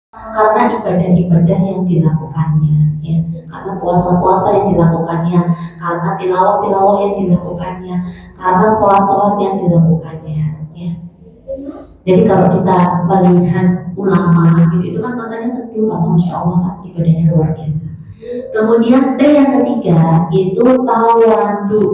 karena ibadah-ibadah yang dilakukannya, ya, karena puasa-puasa yang dilakukannya, karena tilawah-tilawah yang dilakukannya, karena sholat-sholat yang dilakukannya, ya. Jadi kalau kita melihat ulama gitu, itu kan matanya tentu, masya Allah kan ibadahnya luar biasa. Kemudian T yang ketiga itu tawadu.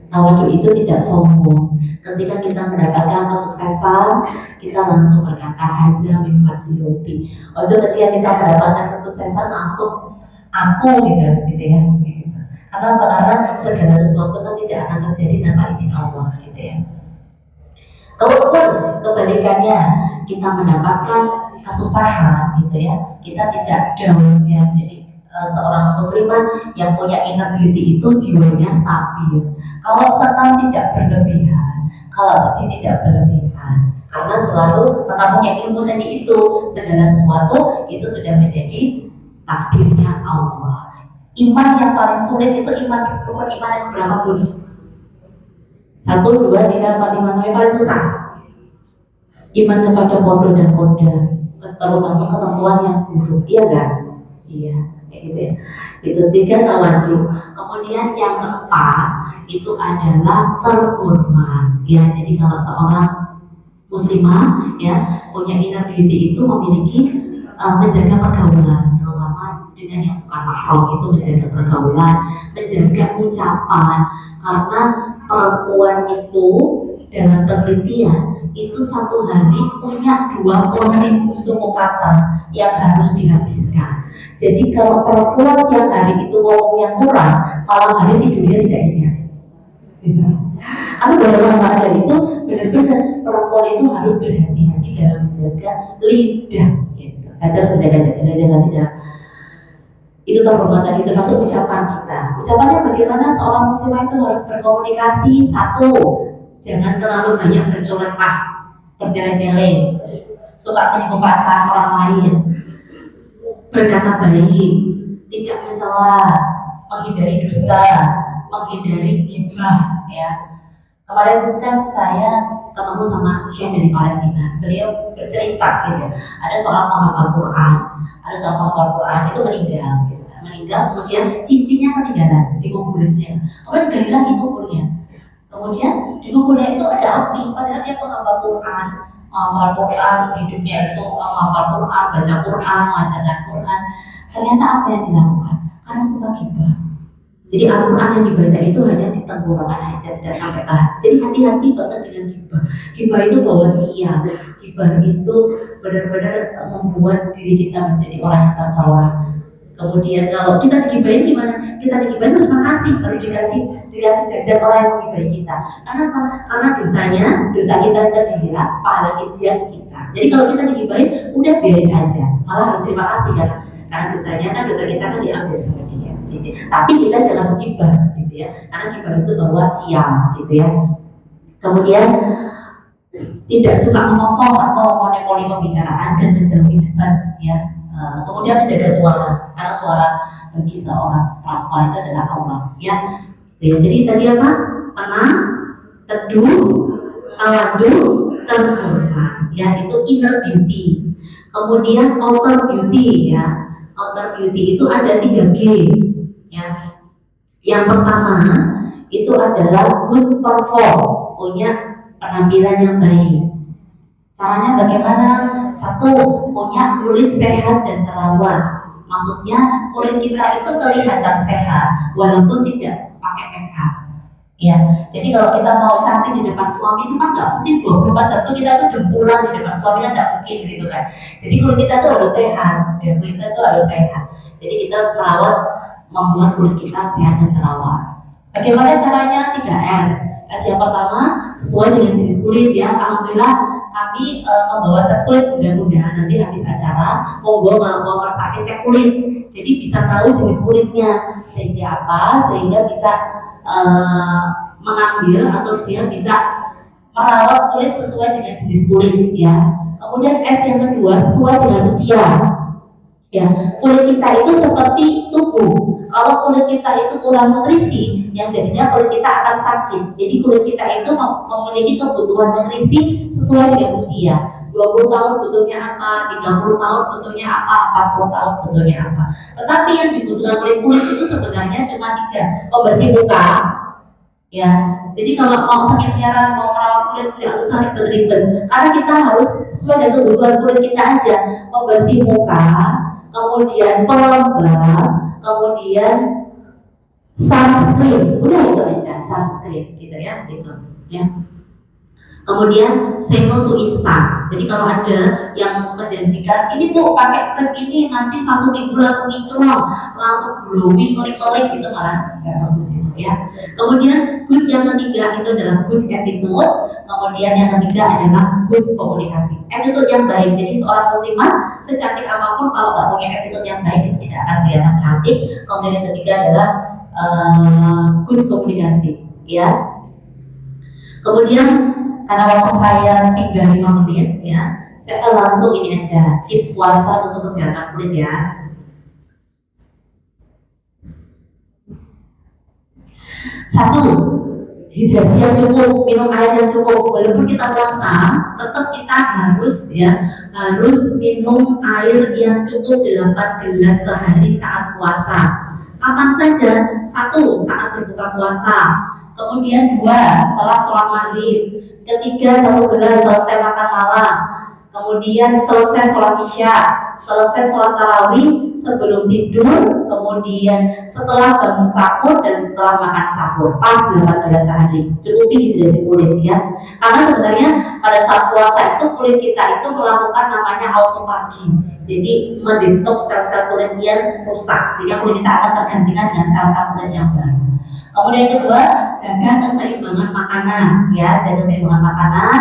Tawadu itu tidak sombong. Ketika kita mendapatkan kesuksesan, kita langsung berkata haza min fadli rabbi. Ojo ketika kita mendapatkan kesuksesan langsung aku gitu ya. Gitu. Karena segala sesuatu kan tidak akan terjadi tanpa izin Allah gitu ya. Kalaupun kebalikannya kita mendapatkan kesusahan gitu ya, kita tidak down ya. Jadi seorang muslimah yang punya inner beauty itu jiwanya stabil. Kalau senang tidak berlebihan, kalau sedih tidak berlebihan, karena selalu karena punya ilmu tadi itu, segala sesuatu itu sudah menjadi takdirnya Allah. Iman yang paling sulit itu rukun iman yang berapa pun. 1, 2, 3, 4, 5, yang paling susah. Iman kepada bodoh dan koda, terutama ketentuan yang buruk, iya kan? Iya, kayak gitu ya. Itu 3 tawadu. Kemudian yang keempat itu adalah terhormat. Ya, jadi kalau seorang muslimah ya punya inner beauty itu memiliki menjaga pergaulan, terutama dengan yang bukan mahram itu menjaga pergaulan, menjaga ucapan, karena perempuan itu dalam penelitian itu satu hari punya 20.000 suku kata yang harus dihabiskan. Jadi kalau perempuan siang hari itu ngomongnya kurang, malam hari tidurnya tidak ingat. Karena dalam hal itu benar-benar perempuan itu harus berhati-hati dalam menjaga lidah. Gitu. Ada menjaga lidah. Itu kehormatan, itu termasuk ucapan kita. Ucapannya bagaimana seorang muslimah itu harus berkomunikasi. 1, jangan terlalu banyak bercolotah, bertele-tele, suka menyinggung perasaan orang lain, berkata baik, tidak mencela, menghindari dusta, menghindari ghibah, ya. Kemarin kan saya ketemu sama Syekh dari Palestina. Beliau bercerita gitu. Ada seorang penghafal Quran, itu meninggal. Gitu. Meninggal, kemudian cincinnya ketinggalan di kuburan saya. Kemudian digali lagi kuburnya. Kemudian di kuburnya itu ada api, padahal dia penghafal Quran. Menghafal Quran, hidupnya itu menghafal Quran, baca Quran, mengajarkan Quran. Ternyata apa yang dilakukan? Karena suka ghibah. Jadi Al-Quran yang dibaca itu hanya di tenggorokan aja, tidak sampai ke hati. Jadi hati-hati banget dengan ghibah. Ghibah itu bawa sial. Ghibah itu benar-benar membuat diri kita menjadi orang yang tercela. Kemudian kalau kita digibahin gimana? Kita digibahin terus makasih, baru dikasih jajan orang yang menggibahin kita. Karena apa? Karena dosa kita dia, pahala dia kita. Jadi kalau kita digibahin, udah biarin aja. Malah harus terima kasih karena dosa kita kan diambil sama dia. Gitu. Tapi kita jangan menggibah, gitu ya. Karena gibah itu bawa sial, gitu ya. Kemudian tidak suka memotong atau monopoli pembicaraan dan menjauhi debat, ya. Kemudian menjaga suara, karena suara bagi seorang perempuan itu adalah Allah, ya. Jadi tadi apa? Tenang, teduh, tawadu, terhormat, ya, itu inner beauty. Kemudian outer beauty, ya. Outer beauty itu ada 3G, ya. Yang pertama itu adalah good perform, punya penampilan yang baik. Caranya bagaimana? 1, punya kulit sehat dan terawat. Maksudnya kulit kita itu kelihatan sehat walaupun tidak pakai makeup. Ya, jadi kalau kita mau cantik di depan suami itu kan nggak mungkin 24 jam tuh kita tuh dempulan di depan suami kan nggak mungkin gitu kan. Jadi kulit kita tuh harus sehat, dan kulit kita tuh harus sehat. Jadi kita merawat, membuat kulit kita sehat dan terawat. Bagaimana caranya? 3S. S yang pertama sesuai dengan jenis kulit, ya. Alhamdulillah kami membawa set kulit, mudah-mudahan nanti habis acara mau sakit cek kulit, jadi bisa tahu jenis kulitnya sehingga bisa mengambil atau dia bisa merawat kulit sesuai dengan jenis kulit, ya. Kemudian S yang kedua sesuai dengan usia, ya. Kulit kita itu seperti tubuh. Kalau kulit kita itu kurang nutrisi, yang jadinya kulit kita akan sakit. Jadi kulit kita itu memiliki kebutuhan nutrisi sesuai dengan usia. 20 tahun butuhnya apa, 30 tahun butuhnya apa, 40 tahun butuhnya apa. Tetapi yang dibutuhkan oleh kulit itu sebenarnya cuma 3. Pembersih muka, ya. Jadi kalau mau skincare, mau merawat kulit, tidak usah ribet-ribet, karena kita harus sesuai dengan kebutuhan kulit kita aja. Pembersih muka, kemudian pelembab, kemudian sunscreen, udah itu aja, sunscreen gitu ya, gitu ya. Kemudian say no to instan. Jadi kalau ada yang menjanjikan ini bu pakai krim ini nanti 1 minggu langsung kinclong, langsung glowing, melik-melik, gitu malah nggak bagus itu ya. Kemudian good yang ketiga itu adalah good attitude. Kemudian yang ketiga adalah good komunikasi. Attitude yang baik. Jadi seorang muslimah secantik apapun kalau nggak punya attitude yang baik itu tidak akan kelihatan cantik. Kemudian yang ketiga adalah good komunikasi, ya. Kemudian karena waktu saya tinggal 5 menit ya, saya akan langsung ini aja tips puasa untuk kesehatan kulit ya. Satu, hidrasi yang cukup, minum air yang cukup. Walaupun kita puasa, tetap kita harus minum air yang cukup 8 gelas sehari saat puasa. Kapan saja? 1, saat berbuka puasa. Kemudian 2, setelah sholat maghrib. Ketiga, 1 gelas selesai makan malam. Kemudian selesai sholat isya, selesai sholat tarawih, sebelum tidur, kemudian setelah bangun sahur dan setelah makan sahur. Pas 8 gelas sehari. Cukupi hidrasi kulit ya. Karena sebenarnya pada saat puasa itu kulit kita itu melakukan namanya autophagy. Jadi mendetoks sel-sel kulit yang rusak sehingga kulit kita akan tergantikan dengan sel-sel kulit yang baru. Kemudian yang kedua, jaga keseimbangan makanan ya, jaga keseimbangan makanan.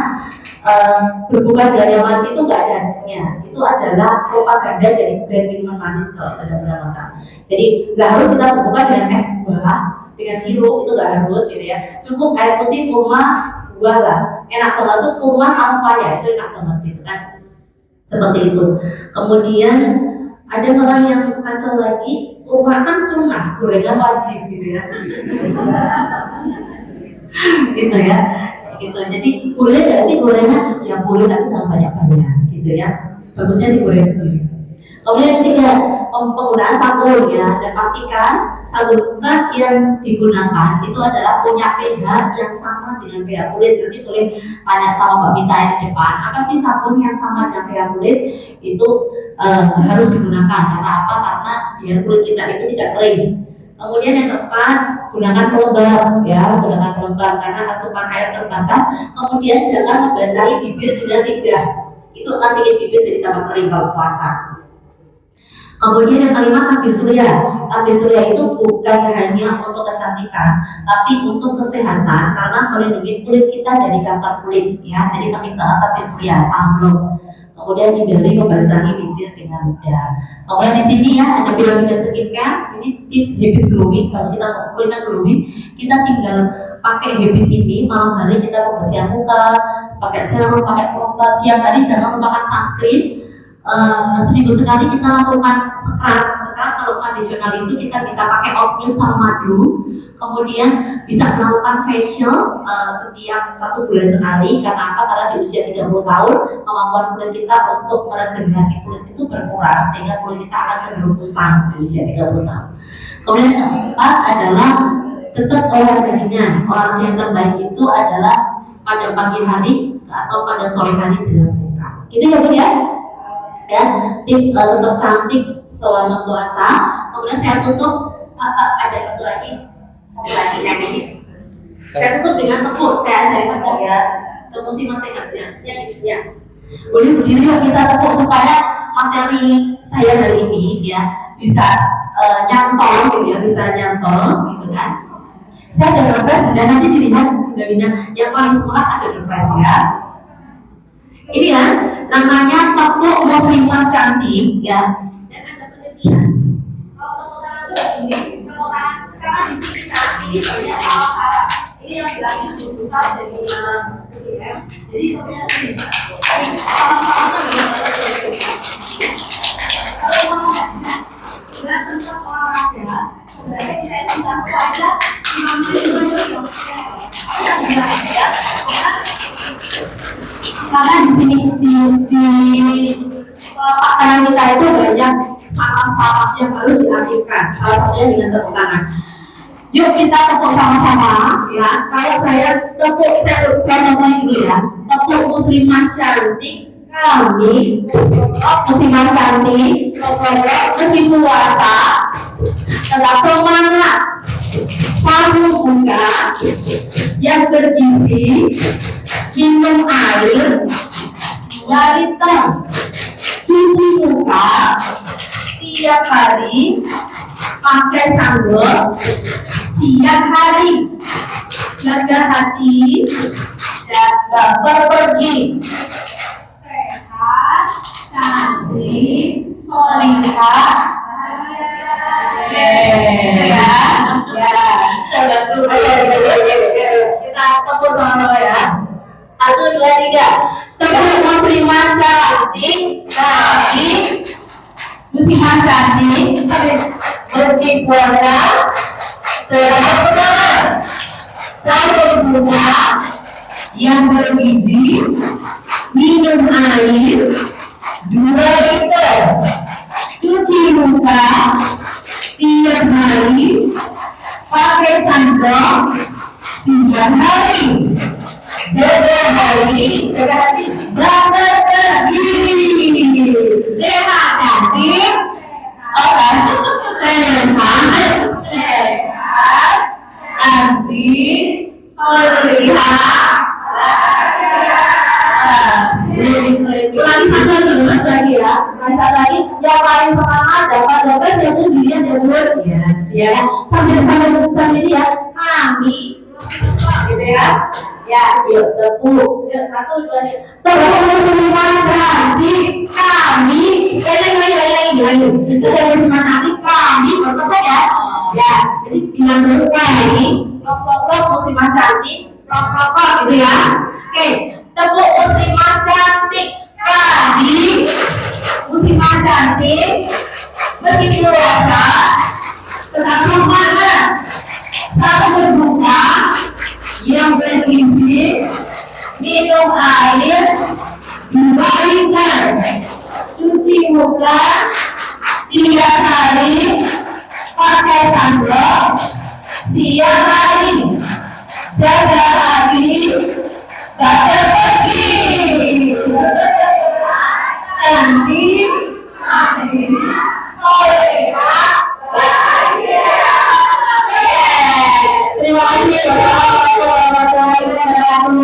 Berbuka dari yang manis itu nggak ada hadisnya, itu adalah propaganda dari brand minuman manis kalau tidak benar. Jadi nggak harus kita berbuka dengan es buah, dengan sirup, itu nggak harus gitu ya. Cukup air putih, kurma, buah lah. Enak banget tuh kurma sama paya, itu enak banget gitu kan. Seperti itu. Kemudian ada orang yang kacau lagi, kurma kan sunnah, gorengan wajib gitu ya. Gitu ya. Gitu. Jadi boleh nggak sih gorengan? Ya boleh, tapi jangan banyak-banyak gitu ya. Bagusnya digoreng sendiri. Kemudian yang ketiga, penggunaan sabun ya, dan pastikan sabun yang digunakan itu adalah punya pH yang sama dengan pH kulit. Nanti boleh tanya sama Mbak Mita yang di depan, apa sih sabun yang sama dengan pH kulit? Itu harus digunakan. Karena apa? Karena biar kulit kita itu tidak kering. Kemudian yang keempat, gunakan pelembab ya, gunakan pelembab karena asupan air terbatas. Kemudian jangan membasahi bibir dengan lidah, itu akan bikin bibir jadi tambah kering kalau puasa. Kemudian yang kelima, tabir surya. Tabir surya itu bukan hanya untuk kecantikan, tapi untuk kesehatan karena melindungi kulit kita dari kanker kulit ya. Jadi penting banget tabir surya, sunblock. Kemudian hindari membasahi bibir dengan lidah. Kemudian di sini ya ada piramida skincare. Ini tips habit glowing. Kalau kita mau kulitnya glowing, kita tinggal pakai habit ini. Malam hari kita pembersihan muka, pakai serum, pakai pelembab. Siang hari jangan lupakan sunscreen. Seminggu sekali kita lakukan scrub. Kalau tradisional itu kita bisa pakai oatmeal sama madu. Kemudian bisa melakukan facial setiap 1 bulan sekali. Karena apa? Karena di usia 30 tahun kemampuan kulit kita untuk meregenerasi kulit itu berkurang sehingga kulit kita akan cenderung kusam di usia 30 tahun. Kemudian yang keempat adalah tetap olahraga ringan. Olahraga yang terbaik itu adalah pada pagi hari atau pada sore hari jelang buka. Gitu ya Bu ya. Ya, tips tetap cantik selama puasa. Kemudian saya tutup ada satu lagi yang ini. Saya tutup dengan tepuk. Saya ajari tepuk ya. Tepuk sih masih ingat ya. Boleh berdiri yuk kita tepuk supaya materi saya hari ini ya bisa nyantol gitu ya, bisa nyantol gitu kan. Saya ada refresh dan nanti dilihat yang paling semula ada refresh ya. Ini ya, namanya tepuk muslimah cantik ya. Dan ada penelitian. Kalau tepuk tangan itu begini, tepuk tangan karena di sini ini banyak salah. Ini yang bilangnya besar dari ya. Jadi sebenarnya ini salah-salah itu kalau mau berat tentang olahraga, sebenarnya kita itu satu aja 5 menit itu ya. Karena di sini di telapak tangan kita itu banyak panas-panas yang harus diaktifkan. Salah satunya dengan tepuk tangan. Yuk kita tepuk sama-sama ya. Kalau saya tepuk, saya ngomongin dulu ya. Tepuk muslimah cantik kami, muslimah cantik, meski puasa, tetap semangat, sambung buka, yang bergizi, minum air 2 liter, cuci muka tiap hari, pakai sambal tiap hari, jaga hati dan pergi sehat, cantik, solihah, kita tepuk dulu ya. 1, 2, 3. Tepuk muslimah cantik kami, muslimah cantik meski puasa, tetap sambung bunga yang bergizi, minum air 2 liter, cuci muka tiap hari, pakai sandal 3 hari, jaga hati, sehat cantik, sehat, cantik, solihah. Lagi ya, lagi yang paling semangat dapat yang dilihat yang mulut ya, sambil ini ya, kami gitu ya, yuk tepuk, yuk 1, 2, 3, tepuk muslimah cantik kami, lagi, kita semangat kami, betul ya, jadi bilang dulu kami, lok muslimah cantik, lok gitu ya, oke, tepuk muslimah cantik kami, muslimah cantik, meski puasa, tetap semangat, selalu berbuka, yang bergizi, minum air 2 liter, cuci muka 3 hari, pakai sandal tiap hari, jaga hati, gak pergi, cantik, solehah, bahagia. Terima kasih warahmatullahi wabarakatuh.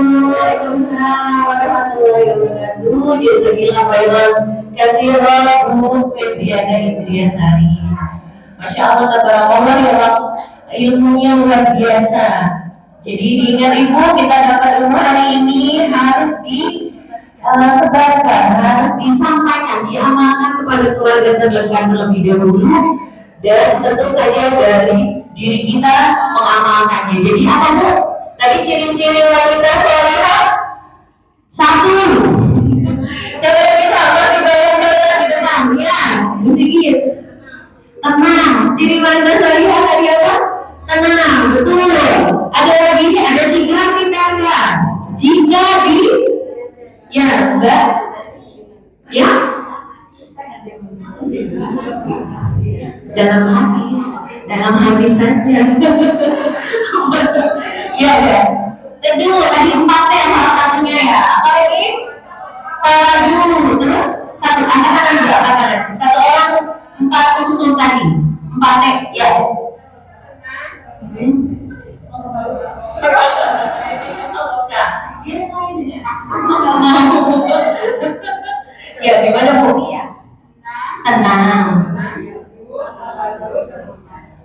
Jazakallahu khairan katsiran Bu Febriana Indriasari. Masya Allah, tabarakallah ya Allah, ilmunya luar biasa. Jadi diingat Ibu, kita dapat ilmu hari ini harus disebarkan, harus disampaikan, diamalkan kepada keluarga terdekat terlebih dahulu, dan tentu saja dari diri kita mengamalkannya. Jadi apa Bu? Tadi ciri-ciri wanita solehah 1. Coba kita di bayang-bayang di depan, ya, sedikit. Tenang. Ciri wanita solehah tadi apa? Tenang, betul. Ada lagi, ada 3 kriteria. Jika ya, enggak, ya, dalam hati saja. Ya. Teduh, tadi 4 ya salah satunya ya. Apa lagi? Teduh, terus satu anak-anak berapa kan? 1 orang 4 unsur tadi. 4 ya. Ya, gimana Bu? Tenang.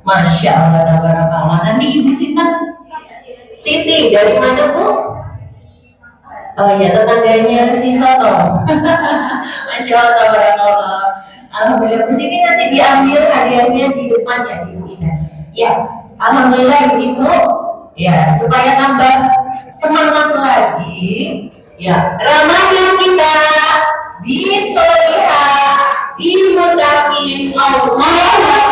Masya Allah, tabarakallah. Nanti Ibu Siti dari mana Bu? Oh ya, tetangganya si Soto. Masya Allah, tabarakallah. Alhamdulillah, Bu Siti nanti diambil hadiahnya di depannya Ibu Ina. Ya, alhamdulillah Ibu. Ya, supaya tambah semangat lagi. Ya, Ramadan kita bisolihah, dimutakin Allah.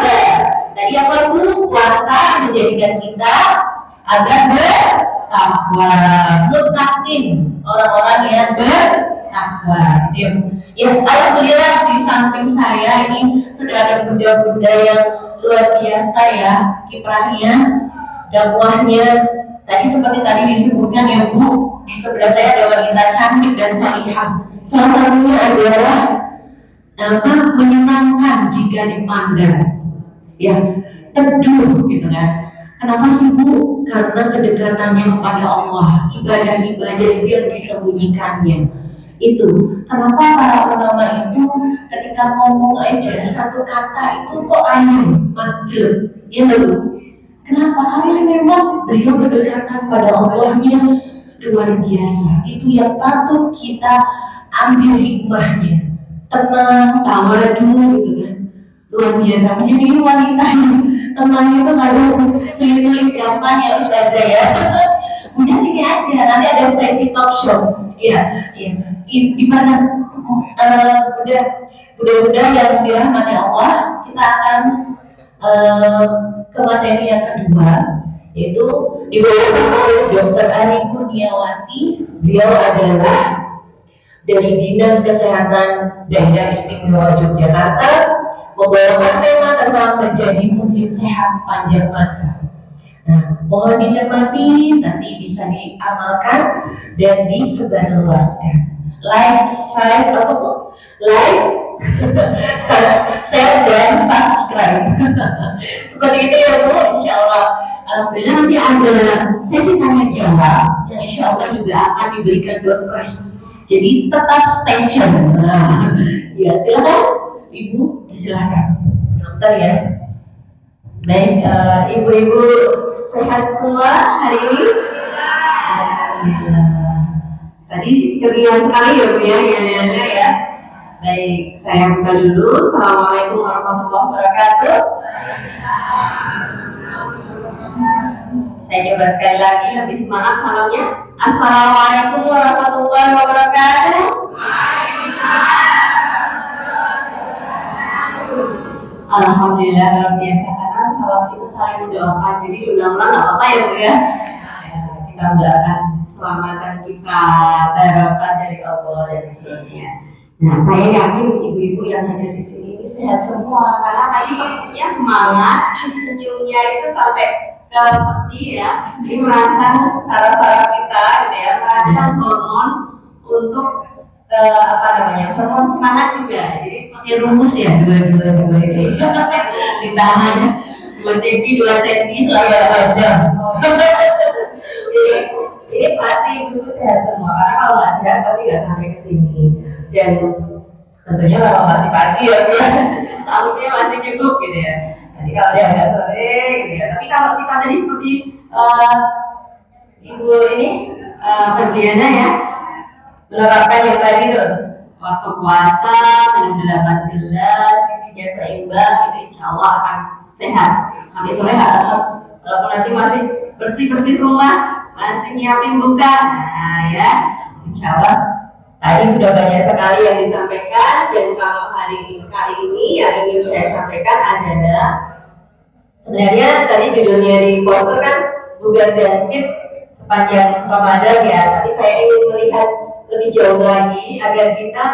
Tadi apa Bu? Puasa menjadikan kita agar bertakwa, mutakin, orang-orang yang bertakwa. Ya, alhamdulillah di samping saya ini sudah ada bunda-bunda yang luar biasa ya kiprahnya, dakwahnya. Tadi seperti tadi disebutkan ya Bu, di sebelah saya ada wanita cantik dan salihah. Salah satunya adalah menyenangkan jika dipandang, ya teduh gitu kan. Kenapa sih Bu? Karena kedekatannya kepada Allah, ibadah-ibadah yang disembunyikannya. Itu kenapa para ulama itu ketika ngomong aja satu kata itu kok ayam macet, ya Bu. Kenapa? Karena memang beliau berdekatan pada Allahnya luar biasa. Itu yang patut kita ambil hikmahnya. Tenang, tawadu gitu kan. Luar biasa. Menjadi wanita yang tenang itu kadang sulit-sulit gampang ya Ustazah ya. Udah sini aja, nanti ada sesi talk show. Iya, iya. Gimana? Mudah-mudah yang dirahmati Allah, kita akan ke materi yang kedua, yaitu dibawakan oleh Dr. Ani Kurniawati. Beliau adalah dari Dinas Kesehatan Daerah Istimewa Yogyakarta, membawakan tema tentang menjadi muslim sehat sepanjang masa. Nah, mohon dicermati, nanti bisa diamalkan dan disebarluaskan. Like, share, like, share dan subscribe. Seperti itu ya Bu, insya Allah. Alhamdulillah nanti ada sesi tanya jawab yang insya Allah juga akan diberikan door prize. Jadi tetap stay tune. Nah, ya silakan Ibu, silakan dokter ya. Baik, ibu-ibu sehat semua hari ini? Alhamdulillah. Tadi ceria sekali ya Bu ya, ya. Baik, saya buka dulu. Assalamualaikum warahmatullahi wabarakatuh. Saya coba sekali lagi lebih semangat salamnya. Assalamualaikum warahmatullahi wabarakatuh. Alhamdulillah luar biasa, karena salam itu saling mendoakan. Jadi ulang-ulang nggak apa-apa ya Bu ya. Kita mendoakan keselamatan kita, barokah dari Allah dan seterusnya. Nah, saya yakin ibu-ibu yang hadir di sini ini sehat semua, karena tadi sepertinya semangat, senyumnya itu sampai ke peti ya. Jadi merasa saraf-saraf kita gitu ya, merasa hormon untuk hormon semangat juga. Jadi pakai rumus ya, dua ini ditahan 2 cm selalu aja. Ini pasti ibu sehat semua, karena kalau nggak sehat pasti nggak sampai ke sini. Dan tentunya memang masih pagi ya, salutnya masih cukup gitu ya. Nanti kalau dia agak sore gitu ya. Tapi kalau kita tadi seperti ibu ini Febriana ya, menerapkan yang tadi tuh, waktu puasa minum 8 gelas, isinya seimbang, itu insya Allah akan sehat. Sampai sore nggak lemes. Walaupun nanti masih bersih rumah, masih nyiapin buka, nah ya, insya Allah. Tadi sudah banyak sekali yang disampaikan, dan kalau kali ini yang ingin saya sampaikan adalah sebenarnya tadi judulnya di poster kan bugar dan fit sepanjang Ramadan ya, tapi saya ingin melihat lebih jauh lagi agar kita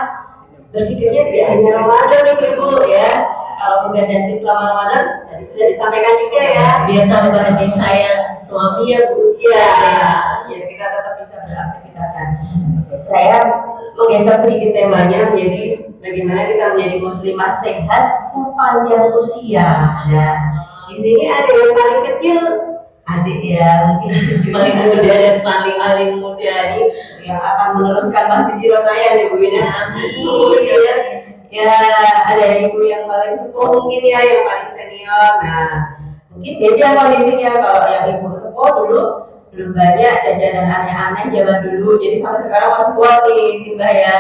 berpikirnya tidak hanya Ramadan ibu-ibu ya. Kalau bugar dan fit selama Ramadan tadi sudah disampaikan juga ya, biar tambah bahagia saya suami ya Bu ya, biar kita tetap bisa beraktivitas. Saya menggeser sedikit temanya menjadi bagaimana kita menjadi muslimah sehat sepanjang usia. Nah, di sini ada yang paling kecil, adik ya, mungkin paling muda dan paling muda ini yang akan meneruskan masjid Raya ya Bu ya. Ya, ada ibu yang paling sepuh mungkin ya, yang paling senior. Nah, mungkin beda kondisinya. Kalau yang ibu sepuh dulu belum banyak jajanan aneh-aneh zaman dulu, jadi sampai sekarang masih kuat nih Mbak ya,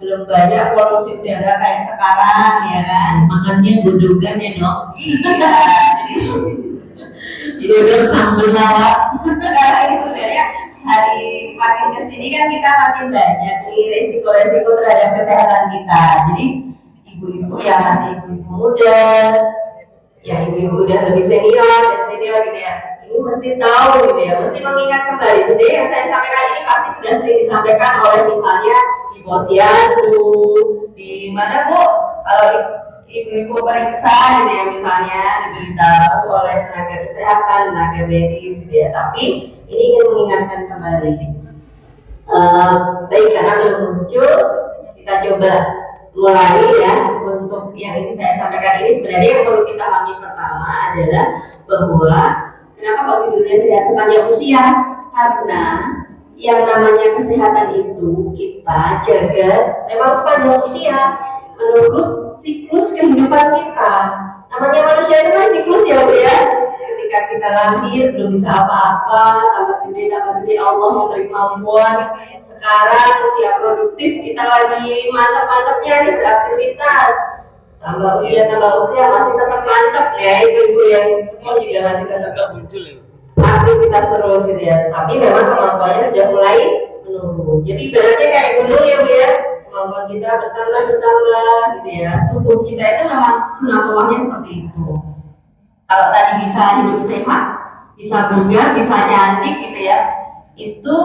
belum banyak polusi udara kayak sekarang ya kan, makannya godogan ya Dok. Iya, jadi udah sambel lawak. Karena ini sebenarnya hari makin kesini kan kita makin banyak nih resiko-resiko terhadap kesehatan kita. Jadi ibu-ibu yang masih ibu-ibu muda, ya ibu-ibu udah lebih senior dan senior gitu ya, ini mesti tahu gitu ya, mesti mengingat kembali. Jadi yang saya sampaikan ini pasti sudah sering disampaikan oleh misalnya di posyandu, di mana Bu, kalau ibu-ibu periksa gitu ya misalnya diberitahu oleh tenaga kesehatan, tenaga medis gitu ya. Tapi ini ingin mengingatkan kembali. Baik, karena belum muncul, kita coba mulai ya. Untuk yang ingin saya sampaikan ini sebenarnya yang perlu kita pahami pertama adalah bahwa kenapa kok judulnya sehat sepanjang usia? Karena yang namanya kesehatan itu kita jaga memang sepanjang usia menurut siklus kehidupan kita. Namanya manusia itu kan siklus ya Bu ya. Ketika kita lahir belum bisa apa-apa, tambah gede Allah memberi kemampuan. Sekarang usia produktif kita lagi mantap-mantapnya nih beraktivitas. Tambah usia masih tetap mantap ya ibu-ibu yang juga masih tetap muncul ya. Aktivitas terus gitu ya. Tapi memang kemampuannya sudah mulai menurun. Jadi ibaratnya kayak gunung ya Bu ya. Kemampuan kita bertambah gitu ya. Tubuh kita itu memang sunatullahnya seperti itu. Kalau tadi bisa hidup sehat, bisa bugar, bisa cantik gitu ya, itu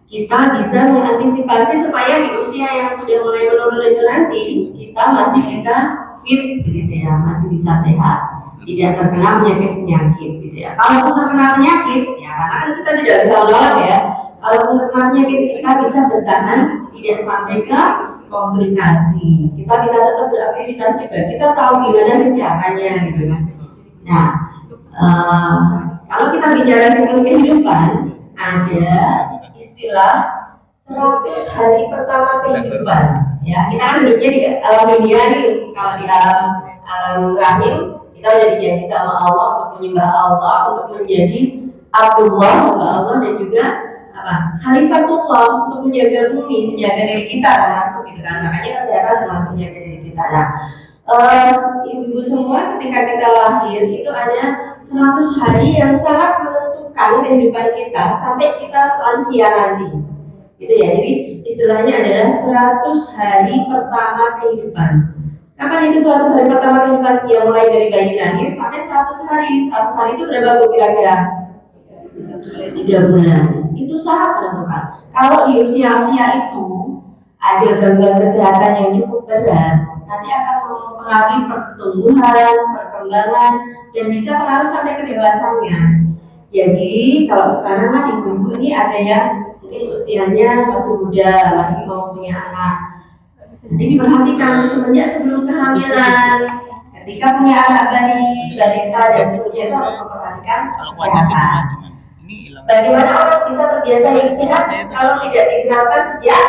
kita bisa mengantisipasi supaya di usia yang sudah mulai menurun itu nanti kita masih bisa fit gitu ya, masih bisa sehat, tidak terkena penyakit gitu ya. Kalau terkena penyakit ya, karena kan kita tidak bisa menolak ya. Kalau terkena penyakit kita bisa bertahan tidak sampai ke komplikasi. Kita bisa tetap beraktivitas juga. Kita tahu gimana sih caranya gitu kan. Nah, kalau kita bicara siklus kehidupan, ada istilah 100 hari pertama kehidupan. Ya, kita kan hidupnya di alam dunia nih. Kalau di alam rahim, kita udah dijanji sama Allah untuk menyembah Allah, untuk menjadi Abdullah, hamba Allah, dan juga Khalifatullah, untuk menjaga bumi, menjaga diri kita termasuk gitu kan. Makanya kesehatan termasuk menjaga diri kita. Nah, ibu-ibu semua ketika kita lahir itu ada 100 hari yang sangat menentukan kehidupan kita sampai kita lansia nanti gitu ya. Jadi istilahnya adalah 100 hari pertama kehidupan. Kapan itu 100 hari pertama kehidupan? Ya mulai dari bayi lahir sampai 100 hari. 100 hari itu berapa Bu kira-kira? 3 bulan. Itu sangat menentukan. Kalau di usia-usia itu ada gangguan kesehatan yang cukup berat, nanti akan mempengaruhi pertumbuhan, perkembangan, dan bisa pengaruh sampai ke dewasanya. Jadi kalau sekarang kan ibu-ibu ini ada yang mungkin usianya masih muda, masih mau punya anak. Jadi diperhatikan semenjak sebelum kehamilan, ketika punya anak bayi, balita dan seterusnya itu harus memperhatikan kesehatan. Bagaimana orang bisa terbiasa hidup sehat kalau tidak dikenalkan sejak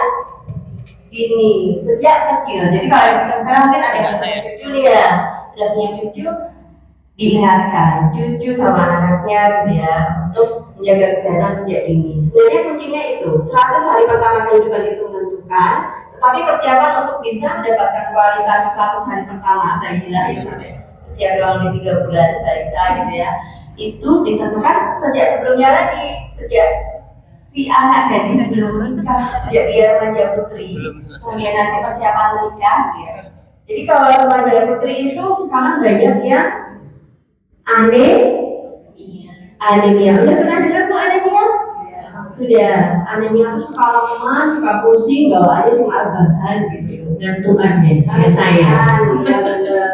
dini, sejak kecil. Jadi kalau sekarang mungkin ada yang punya cucu nih ya, sudah punya cucu, diingatkan cucu sama anaknya gitu ya untuk menjaga kesehatan sejak dini. Sebenarnya kuncinya itu 100 hari pertama kehidupan itu menentukan, tetapi persiapan untuk bisa mendapatkan kualitas 100 hari pertama bayi lahir sampai usia kurang lebih 3 bulan balita gitu ya, itu ditentukan sejak sebelumnya lagi, sejak si anak gadis belum menikah, sejak dia remaja putri, kemudian nanti persiapan menikah ya. Jadi kalau remaja putri itu sekarang banyak yang anemia. Udah pernah dengar Bu anemia? Sudah. Anemia itu suka lemas, suka pusing, bawaannya cuma rebahan gitu. Gantungan ya, kayak saya. Iya benar.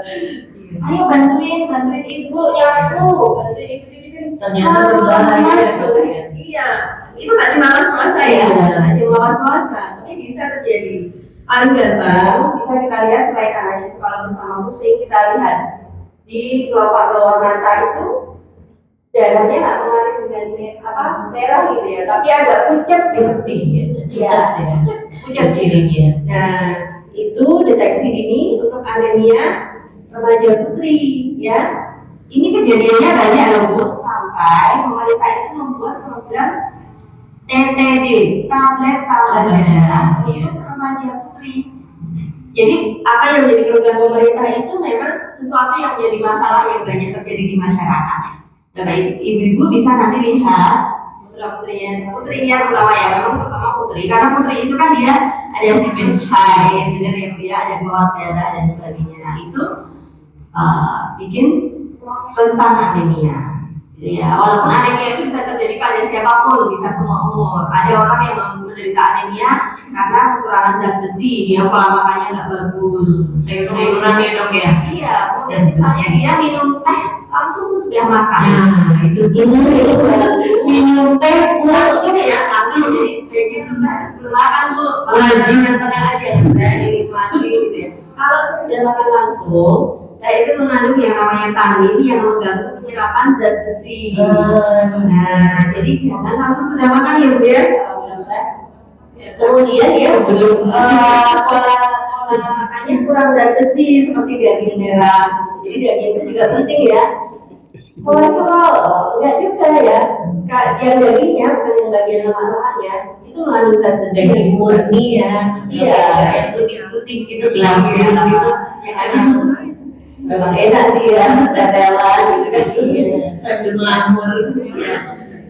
Ayo bantuin ibu nyapu, bantuin ibu. Ternyata berbahaya. Iya. Itu nggak cuma was-was ya, nggak cuma was-was, tapi bisa terjadi. Paling gampang bisa kita lihat selain anaknya kalau bersama pusing, kita lihat di kelopak bawah mata itu darahnya nggak mengalir dengan merah gitu ya, tapi agak pucat putih ya, pucat cirinya. Nah itu deteksi dini untuk anemia remaja putri ya. Ini kejadiannya banyak loh Bu, sampai pemerintah itu membuat program TTD, tablet tambah darah untuk remaja putri. Jadi apa yang menjadi program pemerintah itu memang sesuatu yang menjadi masalah yang banyak terjadi di masyarakat. Bapak ibu-ibu bisa nanti lihat putrinya terutama ya, memang pertama putri, karena putri itu kan dia ada sibuk size, dia ada keluar darah dan sebagainya. Nah itu bikin rentan anemia. Ya, walaupun anemia itu bisa terjadi pada siapapun, bisa semua umur. Ada orang yang menderita anemia karena kekurangan zat besi, dia pola makannya nggak bagus, sayur-sayuran ya dok ya. Iya, kemudian misalnya dia minum teh langsung sesudah makan. Nah, itu minum teh langsung ya, langsung jadi baiknya minum teh sebelum makan bu. Wajib yang tenang aja, saya dinikmati gitu ya. Kalau sesudah makan langsung, itu mengandung yang namanya tanin yang mengganggu penyerapan zat besi. Nah, jadi jangan langsung sudah makan ya bu ya. Kemudian ya belum pola makannya kurang zat besi seperti daging merah. Jadi daging itu juga penting ya. Kolesterol enggak juga ya. Yang dagingnya bukan yang bagian lemak-lemaknya itu mengandung zat besi. Daging murni ya. Iya. Yang putih-putih gitu bilang ya. Itu yang ada memang enak sih ya, tetelan gitu kan. Sambil melamur.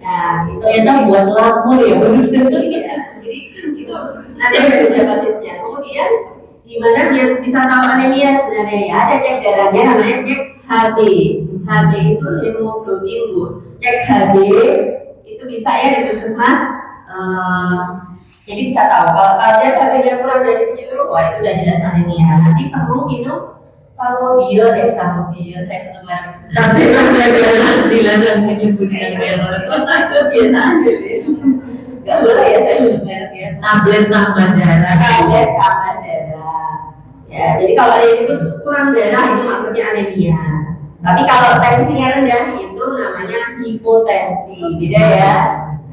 Nah, itu ternyata buat lamur ya. Jadi itu nanti ada beberapa tipsnya. Kemudian gimana biar bisa tahu anemia sebenarnya ya? Ada cek darahnya namanya cek HB. HB itu hemoglobin bu. Cek HB itu bisa ya di puskesmas. Jadi bisa tahu kalau dia HB-nya kurang dari segitu, wah itu udah jelas anemia. Nanti perlu minum Salmobil, Salmobil, saya kenal. Tapi pelajaran dilarang menyebutkan merek. Biasa aja. Gak boleh ya saya sebut merek ya. Tablet tambah darah. Tablet tambah darah. Ya, jadi kalau ada itu kurang darah itu maksudnya anemia. Tapi kalau tensinya rendah itu namanya hipotensi, beda ya.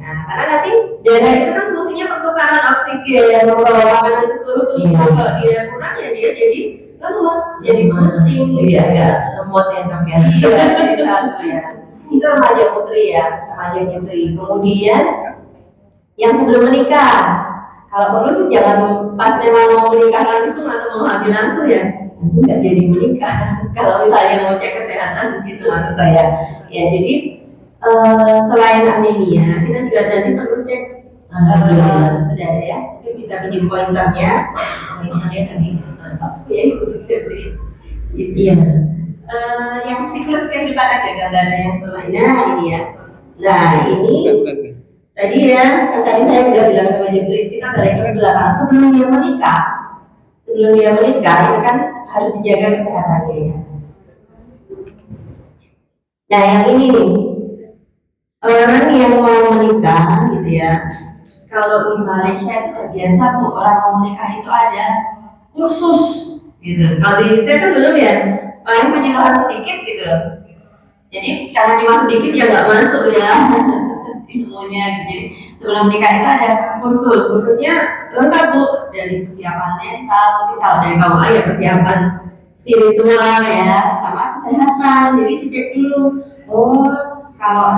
Nah, karena nanti darah itu kan fungsinya pertukaran oksigen, membawa makanan ke seluruh tubuh. Kalau dia kurang ya dia jadi lemas, jadi pusing, jadi agak lemot ya dok ya. Iya, ya. Itu remaja putri ya, remaja putri. Kemudian yang sebelum menikah, kalau perlu sih jangan pas memang mau menikah langsung atau mau hamil langsung ya, nanti nggak jadi menikah. Kalau misalnya mau cek kesehatan gitu maksud saya. Ya jadi selain anemia, kita juga nanti perlu cek saudara ya, supaya bisa menjadi pointernya. Misalnya tadi. Iya. Yang siklus kehidupan aja gambarnya yang sebelumnya ini ya. Nah ini tadi ya, tadi saya sudah bilang sama Jeffrey kita balik ke belakang sebelum dia menikah. Sebelum dia menikah itu kan harus dijaga kesehatannya ya. Nah yang ini nih, orang yang mau menikah gitu ya. Kalau di Malaysia itu biasa bu, orang mau menikah itu ada kursus gitu. Kalau di kita kan belum ya, paling penyuluhan sedikit gitu. Jadi karena cuma sedikit ya nggak masuk ya ilmunya. Jadi sebelum nikah itu ada khususnya lengkap bu, dari persiapan mental, mungkin kalau dari KUA ya persiapan spiritual ya, sama kesehatan. Jadi dicek dulu. Oh kalau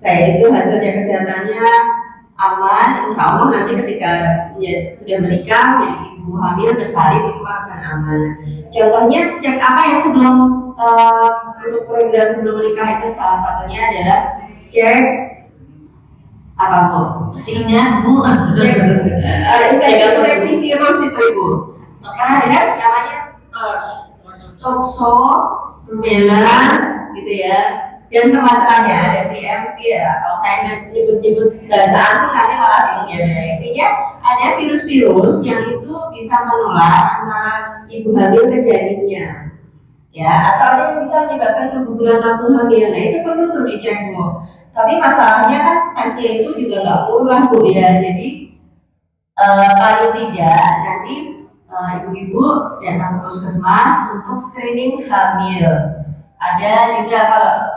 saya itu hasilnya kesehatannya aman, insya Allah nanti ketika ya, sudah menikah jadi ibu hamil bersalin itu akan aman. Contohnya cek apa yang sebelum untuk program sebelum menikah itu salah satunya adalah cek apa bu? Masih ingat bu? Infeksi virus itu ibu. Karena ada namanya tokso, rubella gitu ya. Dan kematannya ada CMV ya, kalau saya nyebut-nyebut bahasa asing nanti malah bingung ya. Intinya ada virus-virus yang itu bisa menular antara ibu hamil ke janinnya, ya, atau ada yang bisa menyebabkan keguguran waktu hamil. Nah itu perlu tuh dicek bu. Tapi masalahnya kan tesnya itu juga nggak murah bu ya. Jadi paling tidak nanti ibu-ibu datang ke puskesmas untuk screening hamil. Ada juga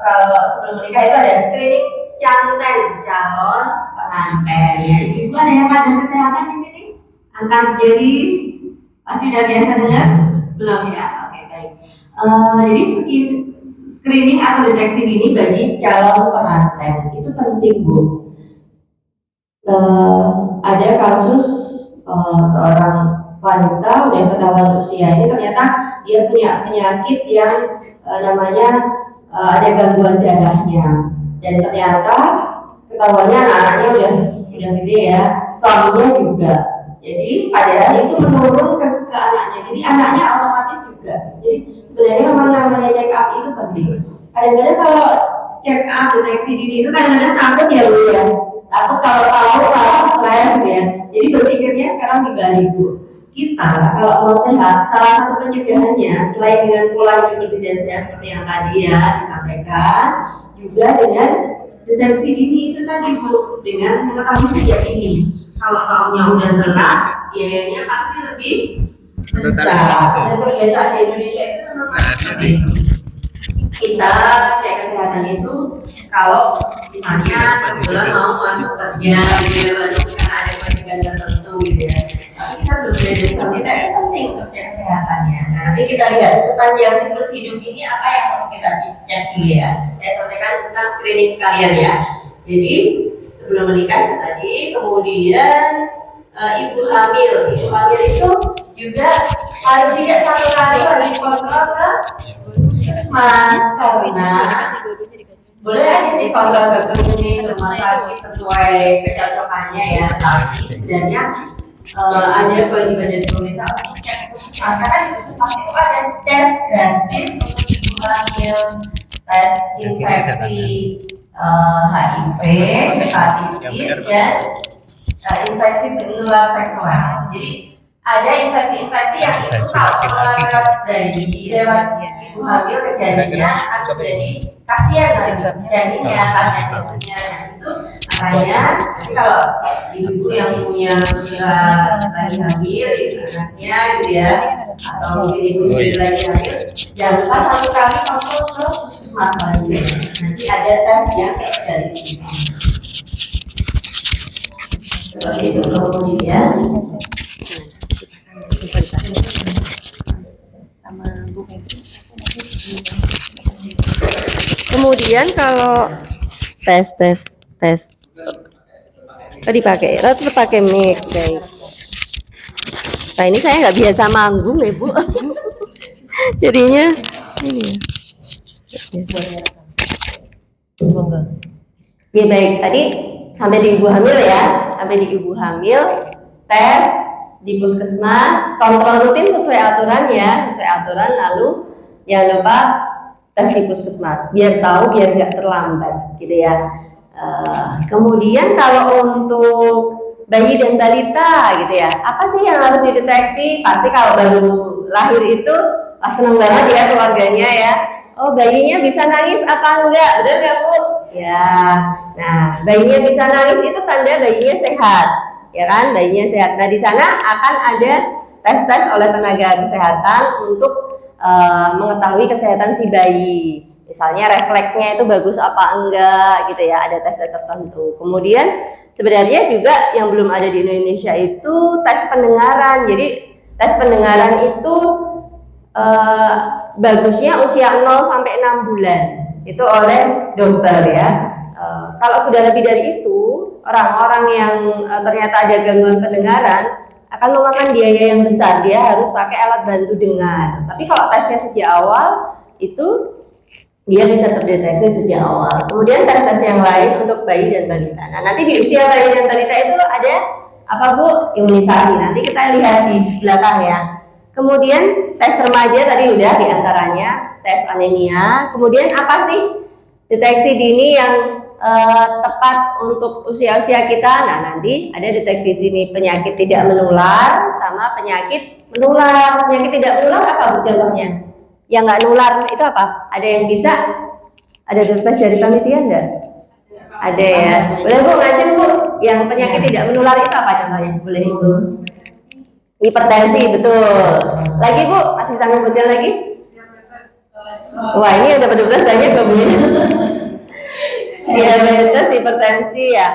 kalau sebelum menikah itu ada screening canten, calon pengantin ya. Ibu ada yang pada kesehatan di sini? Angkat jadi pasti udah biasa dengar? Belum ya? Oke baik. Jadi screening atau deteksi ini bagi calon pengantin itu penting bu. Ada kasus seorang wanita udah ketahuan usianya ternyata dia punya penyakit yang namanya ada gangguan darahnya, dan ternyata ketahuannya anaknya udah gede ya, suaminya juga. Jadi padahal itu menurun ke anaknya, jadi anaknya otomatis juga. Jadi sebenarnya memang namanya check up itu penting. kadang-kadang kalau check up deteksi dini itu kadang-kadang takut ya Bu ya, takut kalau tahu malah stres ya, jadi berpikirnya sekarang dibalik Bu. Kita kalau mau sehat, salah satu pencegahannya selain dengan pola hidup bersih dan sehat seperti yang tadi ya disampaikan, juga dengan deteksi dini itu tadi Bu, dengan mengetahui sejak ini. Kalau tahunnya udah telat, biayanya pasti lebih besar. Dan kebiasaan di Indonesia itu memang seperti itu. Kita cek kesehatan itu kalau misalnya kebetulan mau masuk kerja gitu ya, karena ada kepentingan tertentu gitu ya, tapi kita berbeda sama kita itu penting untuk cek kesehatannya. Nah, nanti kita lihat sepanjang siklus hidup ini apa yang perlu kita cek dulu ya. Saya sampaikan tentang screening sekalian ya. Jadi sebelum menikah itu tadi, kemudian ibu hamil itu juga paling tidak 1 kali harus kontrol ke puskesmas, karena boleh aja sih kontrol ke klinik rumah sakit sesuai kecocokannya ya, tapi sebenarnya ada kewajiban dari pemerintah untuk cek puskesmas, karena di puskesmas itu ada tes gratis untuk ibu hamil, tes infeksi HIV, hepatitis dan infeksi menular seksual. Jadi ada infeksi-infeksi yang itu kalau menular bayi lewat ibu hamil kejadiannya akan menjadi kasihan jadinya karena jadinya itu makanya nanti kalau ibu yang punya lagi hamil itu anaknya gitu ya, atau mungkin ibu sendiri lagi hamil, jangan lupa 1 kali kontrol ke puskesmas lagi. Nanti ada tes yang dari situ. Seperti itu. Kemudian kemudian kalau tes dipakai, tetap pakai mic guys. Nah ini saya nggak biasa manggung ya Bu. Jadinya ini ya baik, tadi sampai di ibu hamil ya, tes di puskesmas, kontrol rutin sesuai aturan ya, lalu jangan lupa tes di puskesmas biar tahu, biar nggak terlambat gitu ya. Kemudian kalau untuk bayi dan balita gitu ya, apa sih yang harus dideteksi? Pasti kalau baru lahir itu senang banget ya keluarganya ya, oh bayinya bisa nangis apa enggak, benar nggak Bu? Ya, nah bayinya bisa nangis itu tanda bayinya sehat, ya kan? Bayinya sehat. Nah di sana akan ada tes oleh tenaga kesehatan untuk mengetahui kesehatan si bayi. Misalnya refleksnya itu bagus apa enggak gitu ya, ada tes tertentu. Kemudian sebenarnya juga yang belum ada di Indonesia itu tes pendengaran. Jadi tes pendengaran itu bagusnya usia 0 sampai 6 bulan. Itu oleh dokter ya. Kalau sudah lebih dari itu, orang-orang yang ternyata ada gangguan pendengaran akan memakan biaya yang besar. Dia harus pakai alat bantu dengar. Tapi kalau tesnya sejak awal itu dia bisa terdeteksi sejak awal. Kemudian tes yang lain untuk bayi dan balita. Nah nanti di usia bayi dan balita itu ada apa Bu? Imunisasi. Nanti kita lihat di belakang ya. Kemudian tes remaja tadi udah diantaranya tes anemia. Kemudian apa sih deteksi dini yang tepat untuk usia-usia kita? Nah nanti ada deteksi dini penyakit tidak menular sama penyakit menular. Penyakit tidak menular apa Bu contohnya? Yang nggak nular itu apa? Ada yang bisa? Ada survei dari panitia enggak? Ada ya. Boleh Bu ngajin Bu. Yang penyakit tidak menular itu apa contohnya? Boleh Ibu. Hipertensi betul. Lagi Bu, masih bisa ngebutin lagi? Wah ini udah benar-benar banyak Bu. Diabetes, hipertensi ya.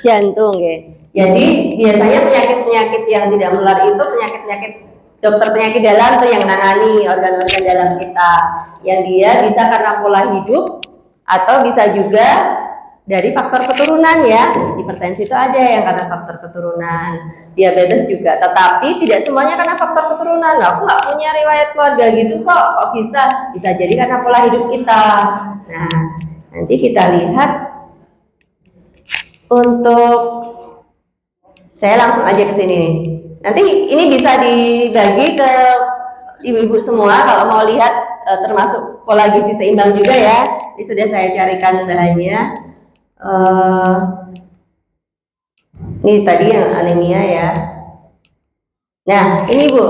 Jantung ya. Jadi biasanya penyakit-penyakit yang tidak menular itu penyakit-penyakit dokter penyakit dalam tuh yang menangani organ-organ dalam kita, yang dia bisa karena pola hidup atau bisa juga dari faktor keturunan ya. Hipertensi itu ada yang karena faktor keturunan, diabetes juga, tetapi tidak semuanya karena faktor keturunan. Nah, aku nggak punya riwayat keluarga gitu kok bisa jadi karena pola hidup kita. Nah nanti kita lihat untuk, saya langsung aja ke sini. Nanti ini bisa dibagi ke ibu-ibu semua kalau mau lihat termasuk pola gizi seimbang juga ya. Ini sudah saya carikan bahannya. Ini tadi yang anemia ya. Nah, ini Bu,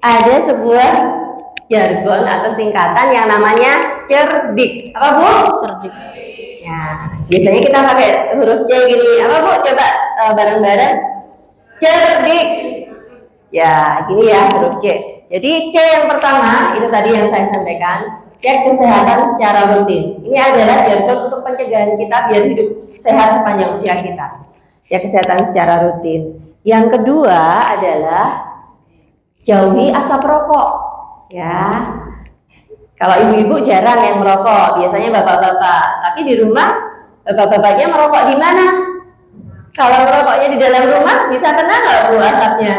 ada sebuah jargon atau singkatan yang namanya cerdik. Apa Bu? Cerdik. Ya, biasanya kita pakai huruf C gini. Apa Bu? Coba bareng-bareng. Cerdik. Ya, gini ya huruf C. Jadi C yang pertama itu tadi yang saya sampaikan, cek kesehatan secara rutin. Ini adalah jargon untuk pencegahan kita biar hidup sehat sepanjang usia kita. Cek kesehatan secara rutin. Yang kedua adalah jauhi asap rokok. Ya, kalau ibu-ibu jarang yang merokok, biasanya bapak-bapak. Tapi di rumah bapak-bapaknya merokok di mana? Kalau merokoknya di dalam rumah bisa kena nggak Bu asapnya?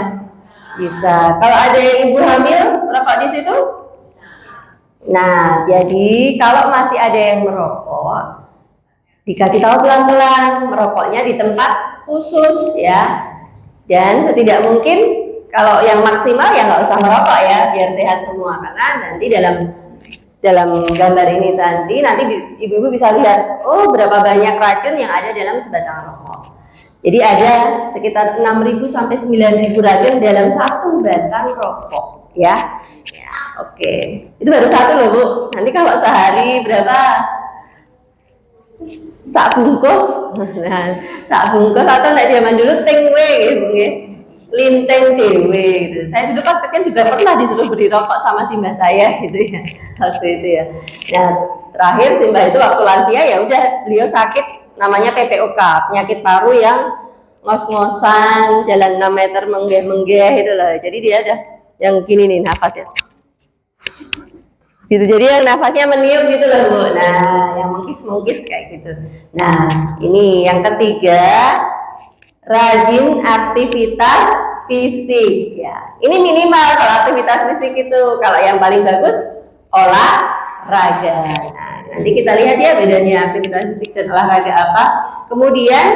Bisa. Kalau ada ibu hamil merokok di situ? Nah, jadi kalau masih ada yang merokok, dikasih tahu pelan-pelan merokoknya di tempat khusus ya. Dan setidak mungkin kalau yang maksimal ya nggak usah merokok ya, biar sehat semua. Karena nanti dalam gambar ini nanti ibu-ibu bisa lihat, oh berapa banyak racun yang ada dalam sebatang rokok. Jadi ada sekitar 6.000 sampai 9.000 racun dalam satu batang rokok ya. Ya, oke. Itu baru satu loh Bu. Nanti kalau sehari berapa? Sak bungkus. Nah, sak bungkus atau nek zaman dulu tengwe gitu nggih. Linteng dewe gitu. Saya dulu pas kecil juga pernah disuruh beri rokok sama simbah saya gitu ya. Waktu itu ya. Nah, terakhir simbah itu waktu lansia ya udah beliau sakit namanya PPOK, penyakit paru yang ngos-ngosan, jalan 6 meter menggeh-menggeh itu loh. Jadi dia ada yang gini nih nafasnya. Gitu, jadi yang nafasnya meniup gitu loh Bu. Nah, yang mungkis-mungkis kayak gitu. Nah, ini yang ketiga, rajin aktivitas fisik ya. Ini minimal kalau aktivitas fisik itu. Kalau yang paling bagus olahraga. Nah, nanti kita lihat ya bedanya aktivitas fisik dan olahraga apa. Kemudian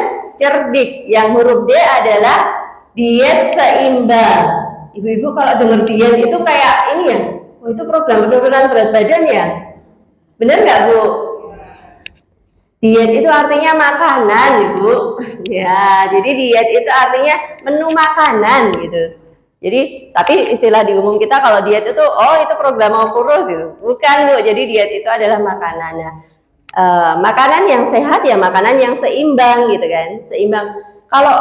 cerdik, yang huruf D adalah diet seimbang. Ibu-ibu kalau dengar diet itu kayak ini ya, oh itu program penurunan berat badan ya. Bener nggak Bu? Diet itu artinya makanan, Ibu. Ya, jadi diet itu artinya menu makanan gitu. Jadi, tapi istilah di umum kita kalau diet itu, oh itu program mau kurus gitu. Bukan Bu, jadi diet itu adalah makanannya. Makanan yang sehat ya makanan yang seimbang gitu kan. Seimbang. Kalau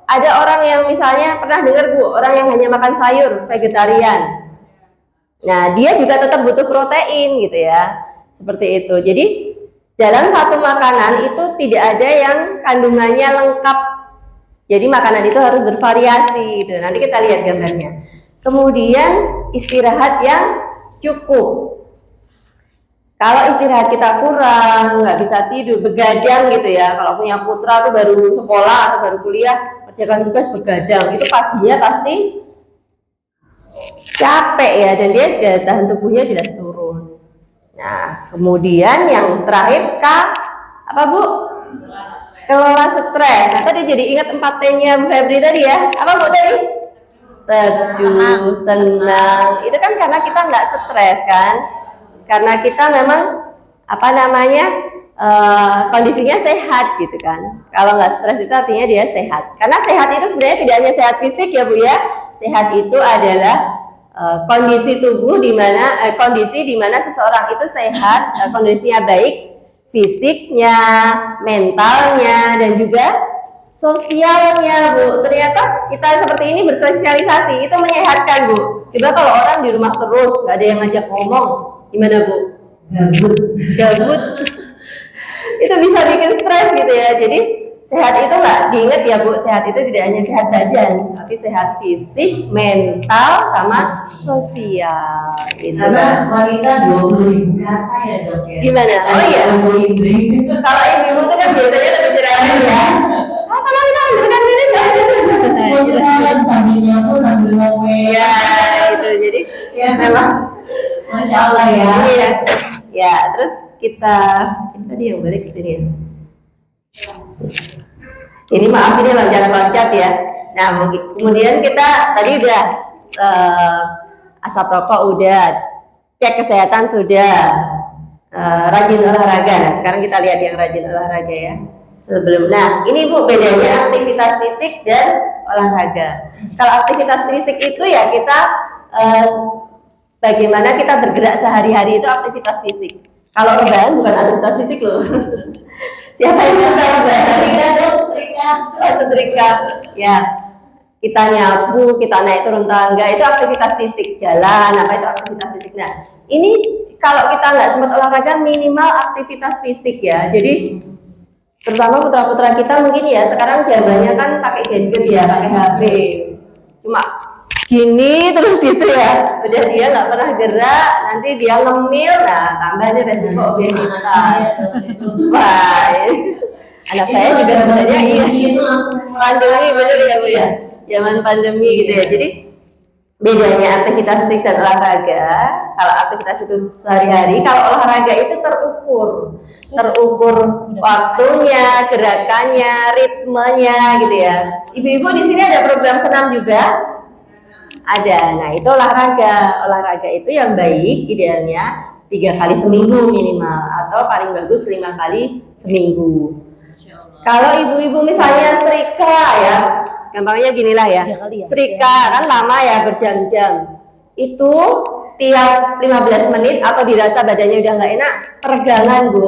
ada orang yang misalnya pernah dengar Bu, orang yang hanya makan sayur, vegetarian. Nah, dia juga tetap butuh protein gitu ya. Seperti itu. Jadi dalam satu makanan itu tidak ada yang kandungannya lengkap. Jadi makanan itu harus bervariasi gitu. Nanti kita lihat gambarnya. Kemudian istirahat yang cukup. Kalau istirahat kita kurang, nggak bisa tidur, begadang gitu ya. Kalau punya putra tuh baru sekolah atau baru kuliah, kerjakan tugas begadang, itu paginya pasti capek ya, dan dia daya tahan tubuhnya jelas turun. Nah, kemudian yang terakhir apa Bu? Kelola stres. Nah, tadi jadi ingat 4T-nya Bu Febri tadi ya. Apa Bu tadi? Teduh, tenang. Itu kan karena kita nggak stres kan? Karena kita memang apa namanya kondisinya sehat gitu kan. Kalau nggak stres itu artinya dia sehat. Karena sehat itu sebenarnya tidak hanya sehat fisik ya Bu ya. Sehat itu adalah kondisi tubuh di mana kondisi di mana seseorang itu sehat, kondisinya baik, fisiknya, mentalnya, dan juga sosialnya Bu. Ternyata kita seperti ini bersosialisasi itu menyehatkan Bu. Coba kalau orang di rumah terus nggak ada yang ngajak ngomong, gimana Bu? Gabut. Itu bisa bikin stres gitu ya. Jadi sehat itu nggak diingat ya Bu, sehat itu tidak hanya sehat badan, tapi sehat fisik, mental, sama sosial. Gitu. Karena wanita 20.000 kata ya Dok ya. Gimana? Oh iya. Kalau ibu itu kan biasanya lebih cerewet ya. Oh kalau kita menunjukkan diri nggak? Jalan sambil nyapu sambil ngomel. Ya itu jadi Ya memang. Masya Allah ya. Iya. Ya terus kita tadi yang balik ke sini ya. Ini maaf ini loncat-loncat ya. Nah kemudian kita tadi udah asap rokok udah, cek kesehatan sudah, rajin olahraga. Nah, sekarang kita lihat yang rajin olahraga ya. Nah ini Bu bedanya aktivitas fisik dan olahraga. Kalau aktivitas fisik itu ya kita bagaimana kita bergerak sehari-hari itu aktivitas fisik. Kalau rebahan bukan aktivitas fisik loh. Siapa yang tahu rebahan? Setrika. Ya, kita nyapu, kita naik turun tangga itu aktivitas fisik. Jalan, apa itu aktivitas fisik. Nah, ini kalau kita nggak sempat olahraga minimal aktivitas fisik ya. Jadi terutama putra-putra kita mungkin ya sekarang zamannya kan pakai gadget ya, pakai HP. Cuma gini terus gitu ya. Udah dia nggak pernah gerak, nanti dia ngemil, nah tambahnya resiko obesitas. Wah, anak saya juga sebenarnya pandemi bener ya Bu ya, zaman pandemi gitu ya. Jadi bedanya aktivitas fisik dan olahraga, kalau aktivitas itu sehari-hari, kalau olahraga itu terukur waktunya, gerakannya, ritmenya gitu ya. Ibu-ibu di sini ada program senam juga? Ada. Nah itu olahraga itu yang baik idealnya 3 kali seminggu minimal atau paling bagus 5 kali seminggu. Kalau ibu-ibu misalnya setrika ya, gampangnya ginilah ya, setrika kan lama ya berjam-jam. Itu tiap 15 menit atau dirasa badannya udah nggak enak, peregangan Bu.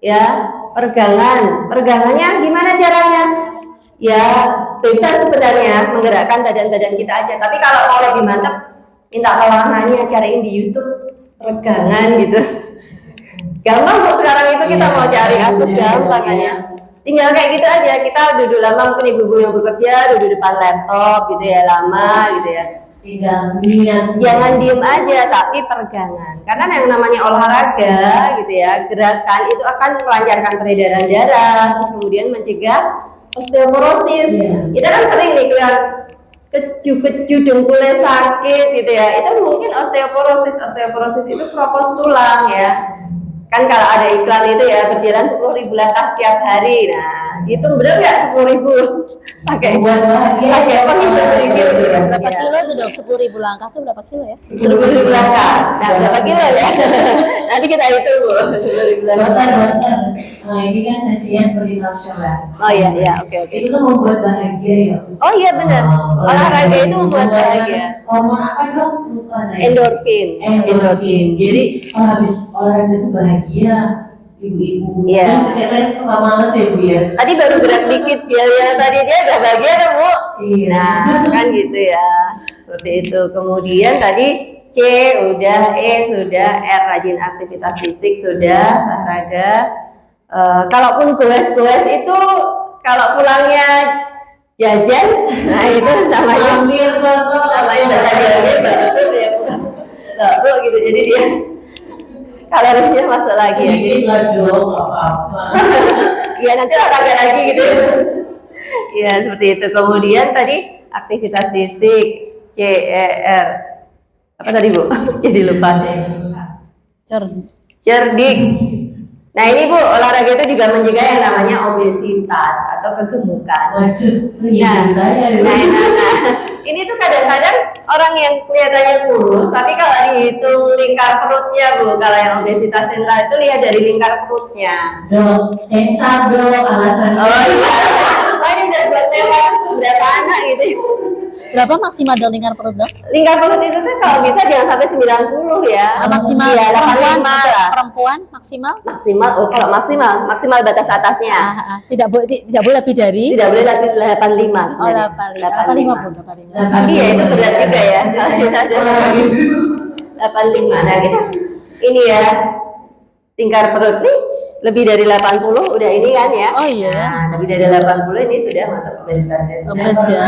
Ya, peregangannya gimana caranya? Ya, bebas sebenarnya menggerakkan badan-badan kita aja. Tapi kalau mau lebih mantap, minta tolong Hanya cariin di YouTube peregangan gitu. Gampang Bu sekarang itu kita mau cari akun gampang aja. Tinggal kayak gitu aja, kita duduk lama, mungkin ibu-ibu yang bekerja duduk depan laptop gitu ya, lama gitu ya. Tinggal diam. Jangan diem aja, tapi peregangan. Karena yang namanya olahraga gitu ya, gerakan itu akan melancarkan peredaran darah, kemudian mencegah osteoporosis. Kita kan sering nih keluar keju dengkulnya sakit gitu ya. Itu mungkin osteoporosis itu kropos tulang ya. Kan kalau ada iklan itu ya berjalan 10.000 langkah setiap hari. Nah, itu benar nggak 10.000? Pakai penghitung sedikit. Berapa kilo itu Dok? 10.000 langkah itu berapa kilo ya? 10.000 langkah. Nah, berapa kilo ya? Nanti kita hitung Bu. 10.000 langkah. Nah ini kan sesinya seperti talk show ya. Oh iya, oke. Itu tuh membuat bahagia ya. Oh iya benar. Olahraga itu membuat bahagia. Hormon apa Dok? Lupa saya. Endorfin. Jadi kalau habis olahraga itu bahagia ibu-ibu. Iya. Setiap hari suka males ya Bu ya. Tadi baru gerak dikit ya tadi dia udah bahagia kan Bu? Iya. Nah kan gitu ya. Seperti itu. Kemudian tadi C udah, E sudah, R rajin aktivitas fisik sudah, olahraga. Kalaupun goes itu kalau pulangnya jajan, nah itu namanya Ambil soto. namanya jajan bakso ya bakso gitu. Jadi dia kalorinya masuk lagi ya. Sedikit lah dong, nggak apa-apa. Iya nanti olahraga lagi gitu. Iya seperti itu. Kemudian tadi aktivitas fisik C E R apa tadi Bu? Jadi lupa. Cerdik. Nah ini Bu olahraga itu juga mencegah yang namanya obesitas atau kegemukan. Waduh, Nah, ini tuh kadang-kadang orang yang kelihatannya kurus, tapi kalau dihitung lingkar perutnya Bu, kalau yang obesitas sentral itu lihat dari lingkar perutnya. Dok, sesar dok, alasan. Oh iya, oh ini udah buat lewat berapa anak gitu. Berapa maksimal Dok lingkar perut Dok? Lingkar perut itu tuh kalau bisa jangan sampai 90 ya. Maksimal Iya, perempuan, 85 lah. perempuan maksimal? Maksimal, oh kalau maksimal batas atasnya. Tidak boleh lebih dari? Tidak boleh lebih 85 Oh, sebenarnya. 85 pun, 85. Tapi ya itu berat juga ya. Kalau kita ada 85. Nah kita ini ya lingkar perut nih lebih dari 80 udah ini kan ya. Oh iya. Nah, lebih dari 80 ini sudah masuk obesitas. Obes ya.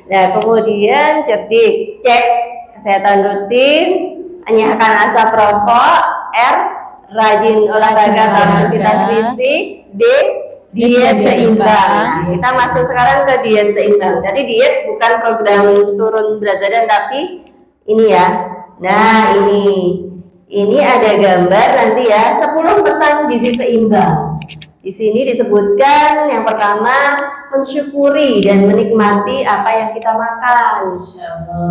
Nah kemudian cerdik, cek kesehatan rutin, hanyahkan asap rokok, R rajin olahraga atau aktivitas fisik, D diet seimbang. Nah, kita masuk sekarang ke diet seimbang. Jadi diet bukan program turun berat badan tapi ini ya. Nah ini ada gambar nanti ya 10 pesan gizi seimbang. Di sini disebutkan yang pertama mensyukuri dan menikmati apa yang kita makan.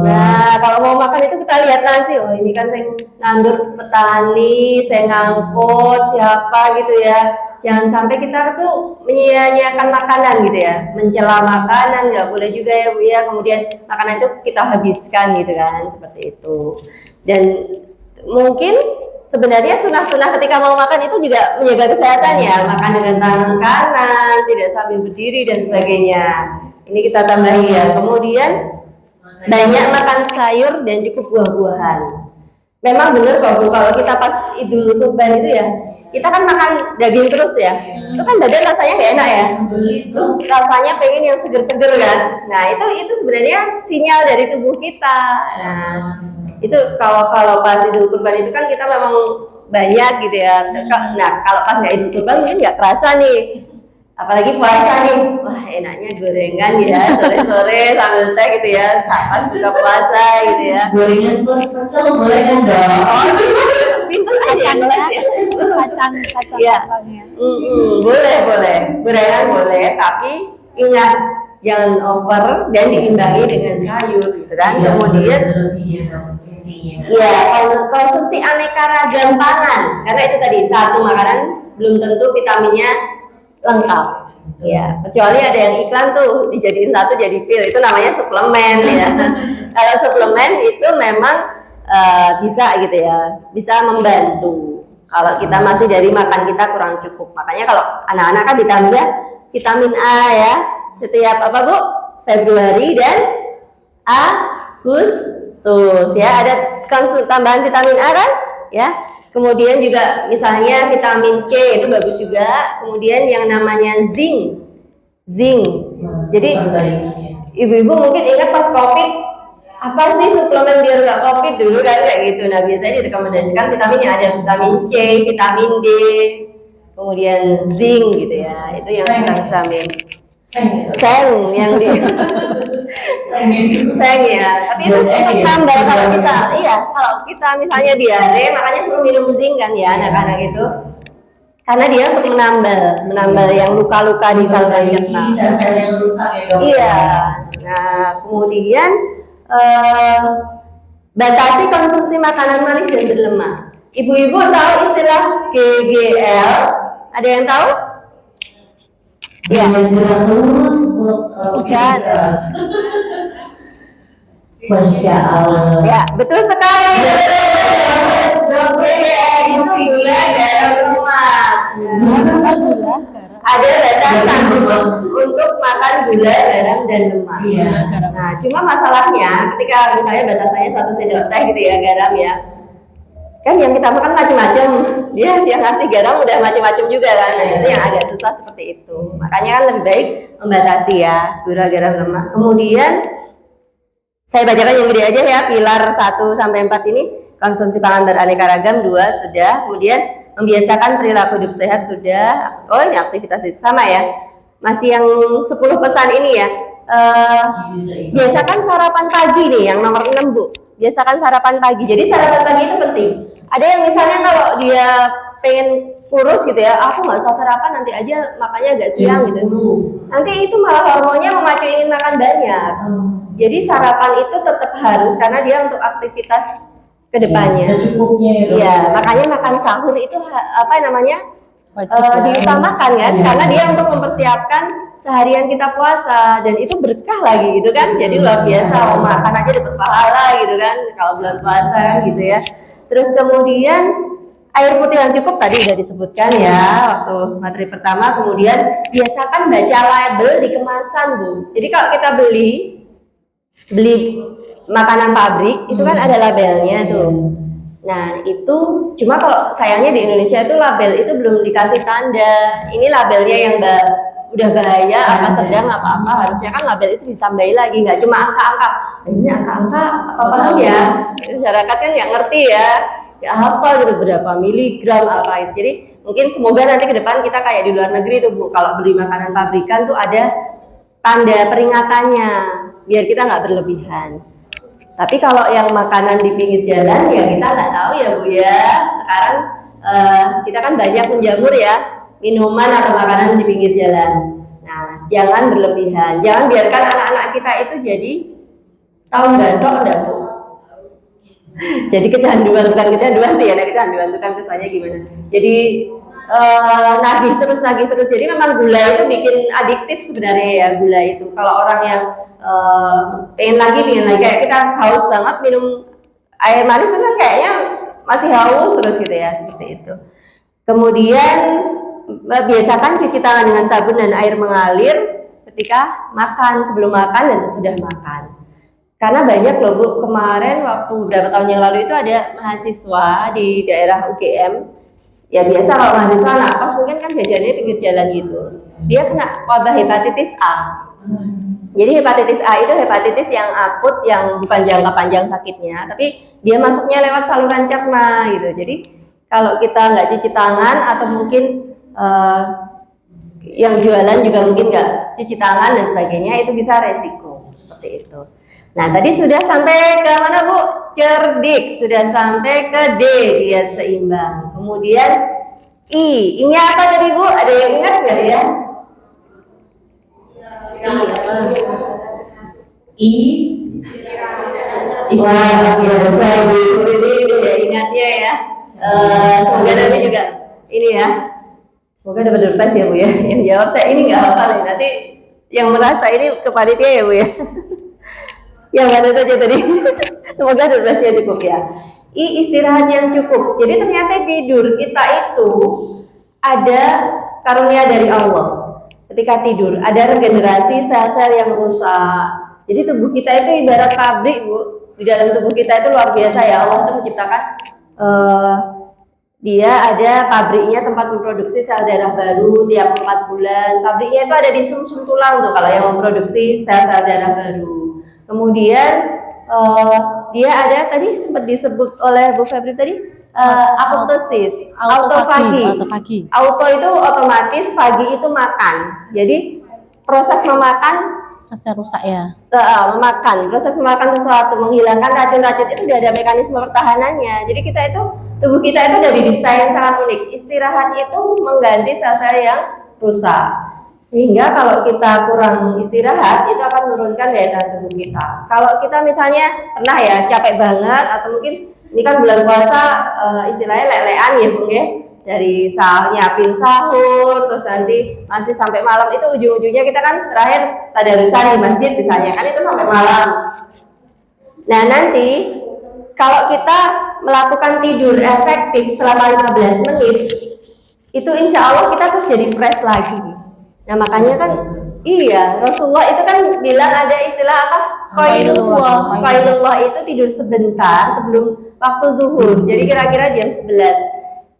Nah, kalau mau makan itu kita lihat nasi. Oh, ini kan saya nandur petani, saya ngangkut siapa gitu ya. Jangan sampai kita tuh menyia-nyiakan makanan gitu ya, mencela makanan, nggak boleh juga ya Bu ya. Kemudian makanan itu kita habiskan gitu kan, seperti itu. Dan mungkin sebenarnya sunah-sunah ketika mau makan itu juga menjaga kesehatan ya, makan dengan tangan kanan, tidak sambil berdiri dan sebagainya. Ini kita tambahi ya. Kemudian banyak makan sayur dan cukup buah-buahan. Memang benar kok Bu, kalau kita pas Idul Kurban itu ya, kita kan makan daging terus ya, itu kan badan rasanya nggak enak ya, terus rasanya pengen yang seger-seger kan. Nah itu sebenarnya sinyal dari tubuh kita. Nah itu kalau pas Idul Kurban itu kan kita memang banyak gitu ya. Nah kalau pas nggak Idul Kurban mungkin nggak terasa nih, apalagi puasa nih, wah enaknya gorengan ya sore-sore sambil teh gitu ya, pas buka puasa gitu ya. Gorengan plus pecel boleh kan dong? Kacang Ya. kacangnya. Boleh gorengan boleh, tapi ingat jangan over dan diimbangi dengan sayur gitu kan. Kemudian ya konsumsi aneka ragam pangan, karena itu tadi satu makanan belum tentu vitaminnya lengkap ya, kecuali ada yang iklan tuh dijadiin satu jadi pil, itu namanya suplemen ya. Kalau suplemen itu memang bisa gitu ya, bisa membantu kalau kita masih dari makan kita kurang cukup. Makanya kalau anak-anak kan ditambah vitamin A ya, setiap apa Bu? Februari dan Agustus ya, ada tambahan vitamin A kan ya. Kemudian juga misalnya vitamin C itu bagus juga. Kemudian yang namanya zinc. Jadi ibu-ibu mungkin ingat pas COVID, apa sih suplemen biar nggak COVID dulu kan kayak gitu. Nah biasanya direkomendasikan vitamin yang ada vitamin C, vitamin D, kemudian zinc gitu ya. Itu yang vitamin seng yang di seng ya. Tapi itu untuk tambah kalau kita, kalau kita misalnya diare, makanya suruh minum zinc kan ya anak-anak itu. Karena dia untuk menambal yang luka-luka di saluran cerna. yang rusak ya dok. Iya. Nah kemudian batasi konsumsi makanan manis dan berlemak. Ibu-ibu tahu istilah GGL? Ada yang tahu? Ya, gerak lurus Bukan. Masya Allah. Ya, betul sekali. Itu gula garam lemak. Ada batasan untuk makan gula, garam, dan lemak. Iya. Nah, cuma masalahnya ketika misalnya batasannya 1 sendok teh gitu ya garam ya. Kan yang kita makan macam-macam, dia yang ngasih garam udah macam-macam juga kan. Nah, itu yang agak susah seperti itu. Makanya kan lebih baik membatasi ya gula, garam, lemak. Kemudian saya bacakan yang gede aja ya, pilar 1 sampai 4 ini. Konsumsi pangan beraneka ragam 2 sudah. Kemudian membiasakan perilaku hidup sehat sudah. Oh ini aktivitas itu sama ya. Masih yang 10 pesan ini ya. Biasakan sarapan pagi nih yang nomor 6 Bu. Biasakan sarapan pagi. Jadi sarapan pagi itu penting. Ada yang misalnya kalau dia pengen kurus gitu ya, aku nggak usah sarapan, nanti aja makannya agak siang gitu. Nanti itu malah hormonnya memacu ingin makan banyak. Jadi sarapan itu tetap harus karena dia untuk aktivitas kedepannya. Secukupnya ya. Iya, makanya makan sahur itu diutamakan kan, karena dia untuk mempersiapkan seharian kita puasa dan itu berkah lagi gitu kan. Jadi luar biasa, makan aja dapat pahala gitu kan kalau bulan puasa kan gitu ya. Terus kemudian air putih yang cukup tadi udah disebutkan ya waktu materi pertama. Kemudian biasakan baca label di kemasan Bu. Jadi kalau kita beli makanan pabrik itu kan ada labelnya tuh. Nah itu cuma kalau sayangnya di Indonesia itu label itu belum dikasih tanda. Ini labelnya yang udah bahaya apa sedang apa-apa, harusnya kan label itu ditambahi lagi, nggak cuma angka-angka. Nah, ini angka-angka apa ya? Masyarakat kan nggak ngerti ya apa gitu berapa miligram apa itu. Jadi mungkin semoga nanti ke depan kita kayak di luar negeri tuh Bu, kalau beli makanan pabrikan tuh ada tanda peringatannya biar kita nggak berlebihan. Tapi kalau yang makanan di pinggir jalan ya kita nggak tahu ya Bu ya. Sekarang kita kan banyak menjamur ya minuman atau makanan di pinggir jalan. Nah jangan berlebihan. Jangan biarkan anak-anak kita itu jadi tahu gantok enggak Bu? Jadi kecanduan, bukan kecanduan sih ya, kecanduan itu kan kesannya gimana. Jadi nagih terus. Jadi memang gula itu bikin adiktif sebenarnya ya, gula itu. Kalau orang yang pengen lagi, kayak kita haus banget minum air manis itu kan kayaknya masih haus terus gitu ya, seperti itu. Kemudian biasakan cuci tangan dengan sabun dan air mengalir ketika makan, sebelum makan dan sesudah makan. Karena banyak loh Bu, kemarin waktu beberapa tahun yang lalu itu ada mahasiswa di daerah UGM. Ya biasa kalau mahasiswa anak kos mungkin kan jajannya pinggir jalan gitu. Dia kena wabah hepatitis A. Jadi hepatitis A itu hepatitis yang akut, yang bukan jangka panjang sakitnya, tapi dia masuknya lewat saluran cerna gitu. Jadi kalau kita nggak cuci tangan atau mungkin yang jualan juga mungkin nggak cuci tangan dan sebagainya, itu bisa resiko seperti itu. Nah tadi sudah sampai ke mana Bu? Cerdik, sudah sampai ke D, dia seimbang. Kemudian I-nya apa tadi Bu? Ada yang ingat nggak ya? I Wah, biasa Bu, ini udah ingatnya ya. Semoga nanti juga ini ya. Semoga dapat dompet ya Bu ya. Yang jawab saya ini nggak hafal ya. Nanti yang merasa ini kepada ya Bu ya. Yang mana saja tadi. Semoga dompetnya cukup ya. I, istirahat yang cukup. Jadi ternyata tidur kita itu ada karunia dari Allah. Ketika tidur ada regenerasi sel-sel yang rusak. Jadi tubuh kita itu ibarat pabrik Bu. Di dalam tubuh kita itu luar biasa ya, Allah itu menciptakan dia ada pabriknya, tempat memproduksi sel darah baru tiap 4 bulan. Pabriknya itu ada di sum-sum tulang tuh kalau yang memproduksi sel-sel darah baru. Kemudian dia ada tadi sempat disebut oleh Bu Febri tadi apoptosis, autofagi. Auto itu otomatis, fagi itu makan. Jadi proses memakan Sel rusak ya. proses memakan sesuatu, menghilangkan racun-racun itu sudah ada mekanisme pertahanannya. Jadi kita itu, tubuh kita itu sudah didesain sangat unik. Istirahat itu mengganti sel-sel yang rusak. Sehingga kalau kita kurang istirahat itu akan menurunkan daya tahan tubuh kita. Kalau kita misalnya pernah ya capek banget, atau mungkin ini kan bulan puasa istilahnya lelean ya Bung ya. Dari nyiapin sahur, terus nanti masih sampai malam, itu ujung-ujungnya kita kan terakhir tadarusan di masjid misalnya, kan itu sampai malam. Nah nanti kalau kita melakukan tidur efektif selama 15 menit, itu insya Allah kita terus jadi fresh lagi. Nah makanya kan iya, Rasulullah itu kan bilang ada istilah apa? Qailullah itu tidur sebentar sebelum waktu zuhur. Jadi kira-kira jam 11.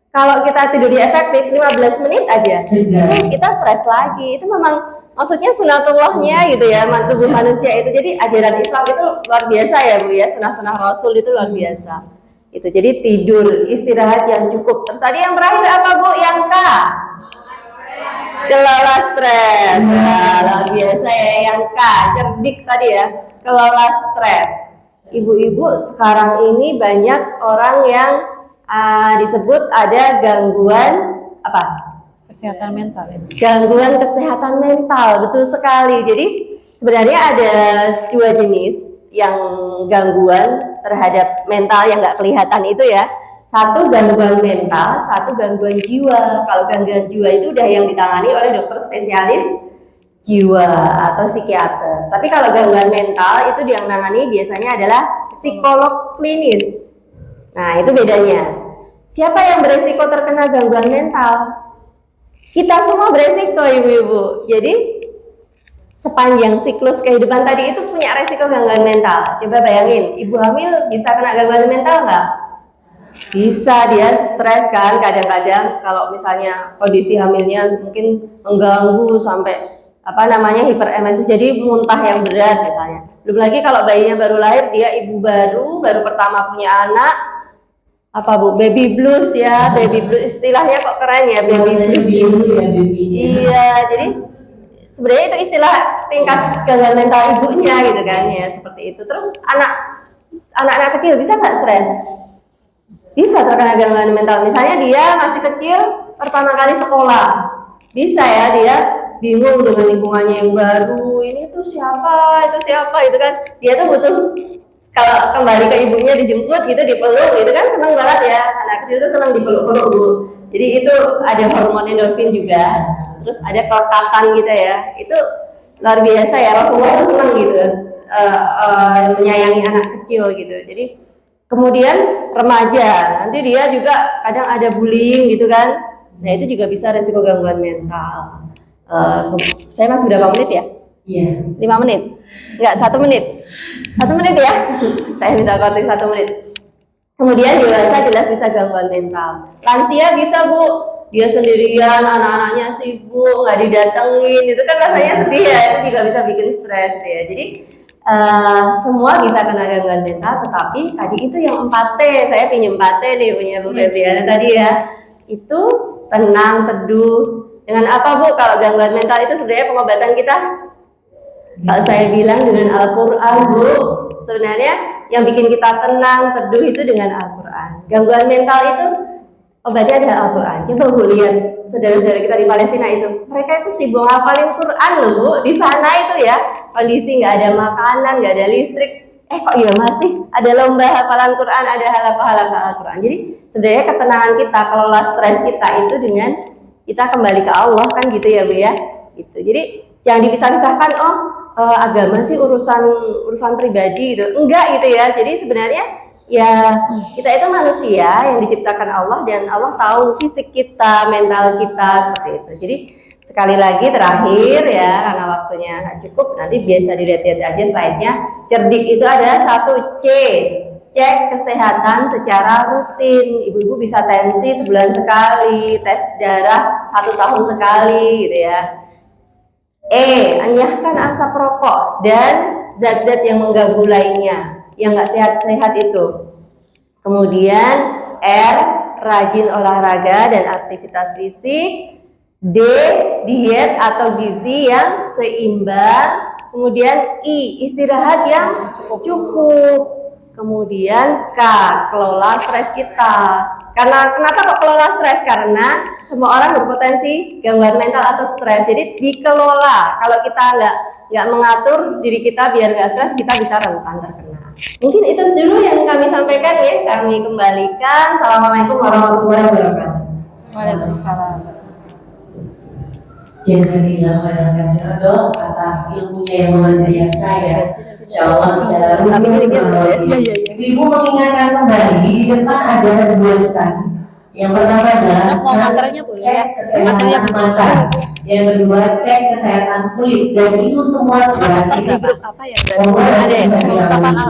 Kalau kita tidur di efektif 15 menit aja, kita fresh lagi. Itu memang maksudnya sunatullahnya gitu ya, tubuh manusia itu. Jadi ajaran Islam itu luar biasa ya Bu ya, sunah-sunah Rasul itu luar biasa. Itu jadi tidur, istirahat yang cukup. Terus tadi yang terakhir apa Bu? Yang K. Kelola stres. Nah, luar biasa ya yang K, cerdik tadi ya, kelola stres. Ibu-ibu sekarang ini banyak orang yang disebut ada gangguan apa? Kesehatan mental ya. Gangguan kesehatan mental, betul sekali. Jadi sebenarnya ada 2 jenis yang gangguan terhadap mental yang nggak kelihatan itu ya. Satu gangguan mental, satu gangguan jiwa. Kalau gangguan jiwa itu udah yang ditangani oleh dokter spesialis jiwa atau psikiater. Tapi kalau gangguan mental itu yang menangani biasanya adalah psikolog klinis. Nah itu bedanya. Siapa yang beresiko terkena gangguan mental? Kita semua beresiko ibu-ibu. Jadi sepanjang siklus kehidupan tadi itu punya resiko gangguan mental. Coba bayangin, ibu hamil bisa kena gangguan mental nggak? Bisa, dia stres kan kadang-kadang. Kalau misalnya kondisi hamilnya mungkin mengganggu sampai hiperemesis, jadi muntah yang berat misalnya. Belum lagi kalau bayinya baru lahir, dia ibu baru pertama punya anak, baby blues ya, baby blues istilahnya kok keren ya, baby blues. Iya, jadi sebenarnya itu istilah tingkat gangguan mental ibunya gitu kan ya, seperti itu. Terus anak-anak kecil bisa nggak stres? Bisa terkena gangguan mental. Misalnya dia masih kecil pertama kali sekolah, bisa ya dia bingung dengan lingkungannya yang baru, ini tuh siapa itu kan. Dia tuh butuh kalau kembali ke ibunya dijemput gitu, dipeluk gitu kan, senang banget ya. Anak kecil tuh senang dipeluk-peluk Bu. Jadi itu ada hormon endorfin juga, terus ada kelekatan gitu ya. Itu luar biasa ya, Rasulullah tuh senang gitu menyayangi anak kecil gitu. Jadi kemudian remaja, nanti dia juga kadang ada bullying gitu kan. Nah itu juga bisa resiko gangguan mental. Saya masih berapa menit ya? Iya. 5 menit? Enggak, 1 menit. 1 menit ya? Saya minta konteks 1 menit. Kemudian dewasa jelas bisa gangguan mental. Lansia bisa Bu, dia sendirian, anak-anaknya sibuk, nggak didatengin, itu kan rasanya sedih ya. Itu juga bisa bikin stres ya. Jadi semua bisa kena gangguan mental, tetapi tadi itu yang 4T, saya pinjam 4T nih punya Bu Febriana tadi ya. Itu tenang, teduh. Dengan apa Bu? Kalau gangguan mental itu sebenarnya pengobatan kita, kalau saya bilang dengan Al-Quran Bu. Sebenarnya yang bikin kita tenang, teduh itu dengan Al-Quran. Gangguan mental itu obatnya ada Al-Quran. Coba Bu lihat saudara-saudara kita di Palestina itu, mereka itu sibuk ngapalin Quran loh Bu. Di sana itu ya kondisi nggak ada makanan, nggak ada listrik. Kok iya masih ada lomba hafalan Quran, ada halaqah Al-Quran. Jadi sebenarnya ketenangan kita, kelola stres kita itu dengan kita kembali ke Allah kan gitu ya Bu ya. Gitu. Jadi jangan dipisah-pisahkan. Agama sih urusan pribadi gitu. Enggak gitu ya. Jadi sebenarnya ya kita itu manusia yang diciptakan Allah dan Allah tahu fisik kita, mental kita seperti itu. Jadi sekali lagi terakhir ya, karena waktunya nggak cukup, nanti biasa dilihat-lihat aja slide-nya. Cerdik itu ada 1C, cek kesehatan secara rutin. Ibu-ibu bisa tensi sebulan sekali, tes darah 1 tahun sekali gitu ya. Enyahkan asap rokok dan zat-zat yang mengganggu lainnya yang nggak sehat-sehat itu. Kemudian R, rajin olahraga dan aktivitas fisik. D, diet atau gizi yang seimbang. Kemudian I, istirahat yang cukup. Kemudian K, kelola stres kita. Karena kenapa kok kelola stres? Karena semua orang berpotensi gangguan mental atau stres. Jadi dikelola. Kalau kita nggak mengatur diri kita biar nggak stres, kita bisa rentan terkena. Mungkin itu dulu yang kami sampaikan ya. Kami kembalikan. Assalamualaikum warahmatullahi wabarakatuh. Waalaikumsalam. Jazakallah khairan katsiran Dok atas ilmunya yang luar biasa ya. Insyaallah secara rutin. Ibu mengingatkan kembali di depan ada 2 stand. Yang pertama adalah materinya boleh ya? cek kesehatan mata. Yang kedua cek kesehatan kulit dan itu semua gratis. Apa ya? Semua Ada ya? gratis.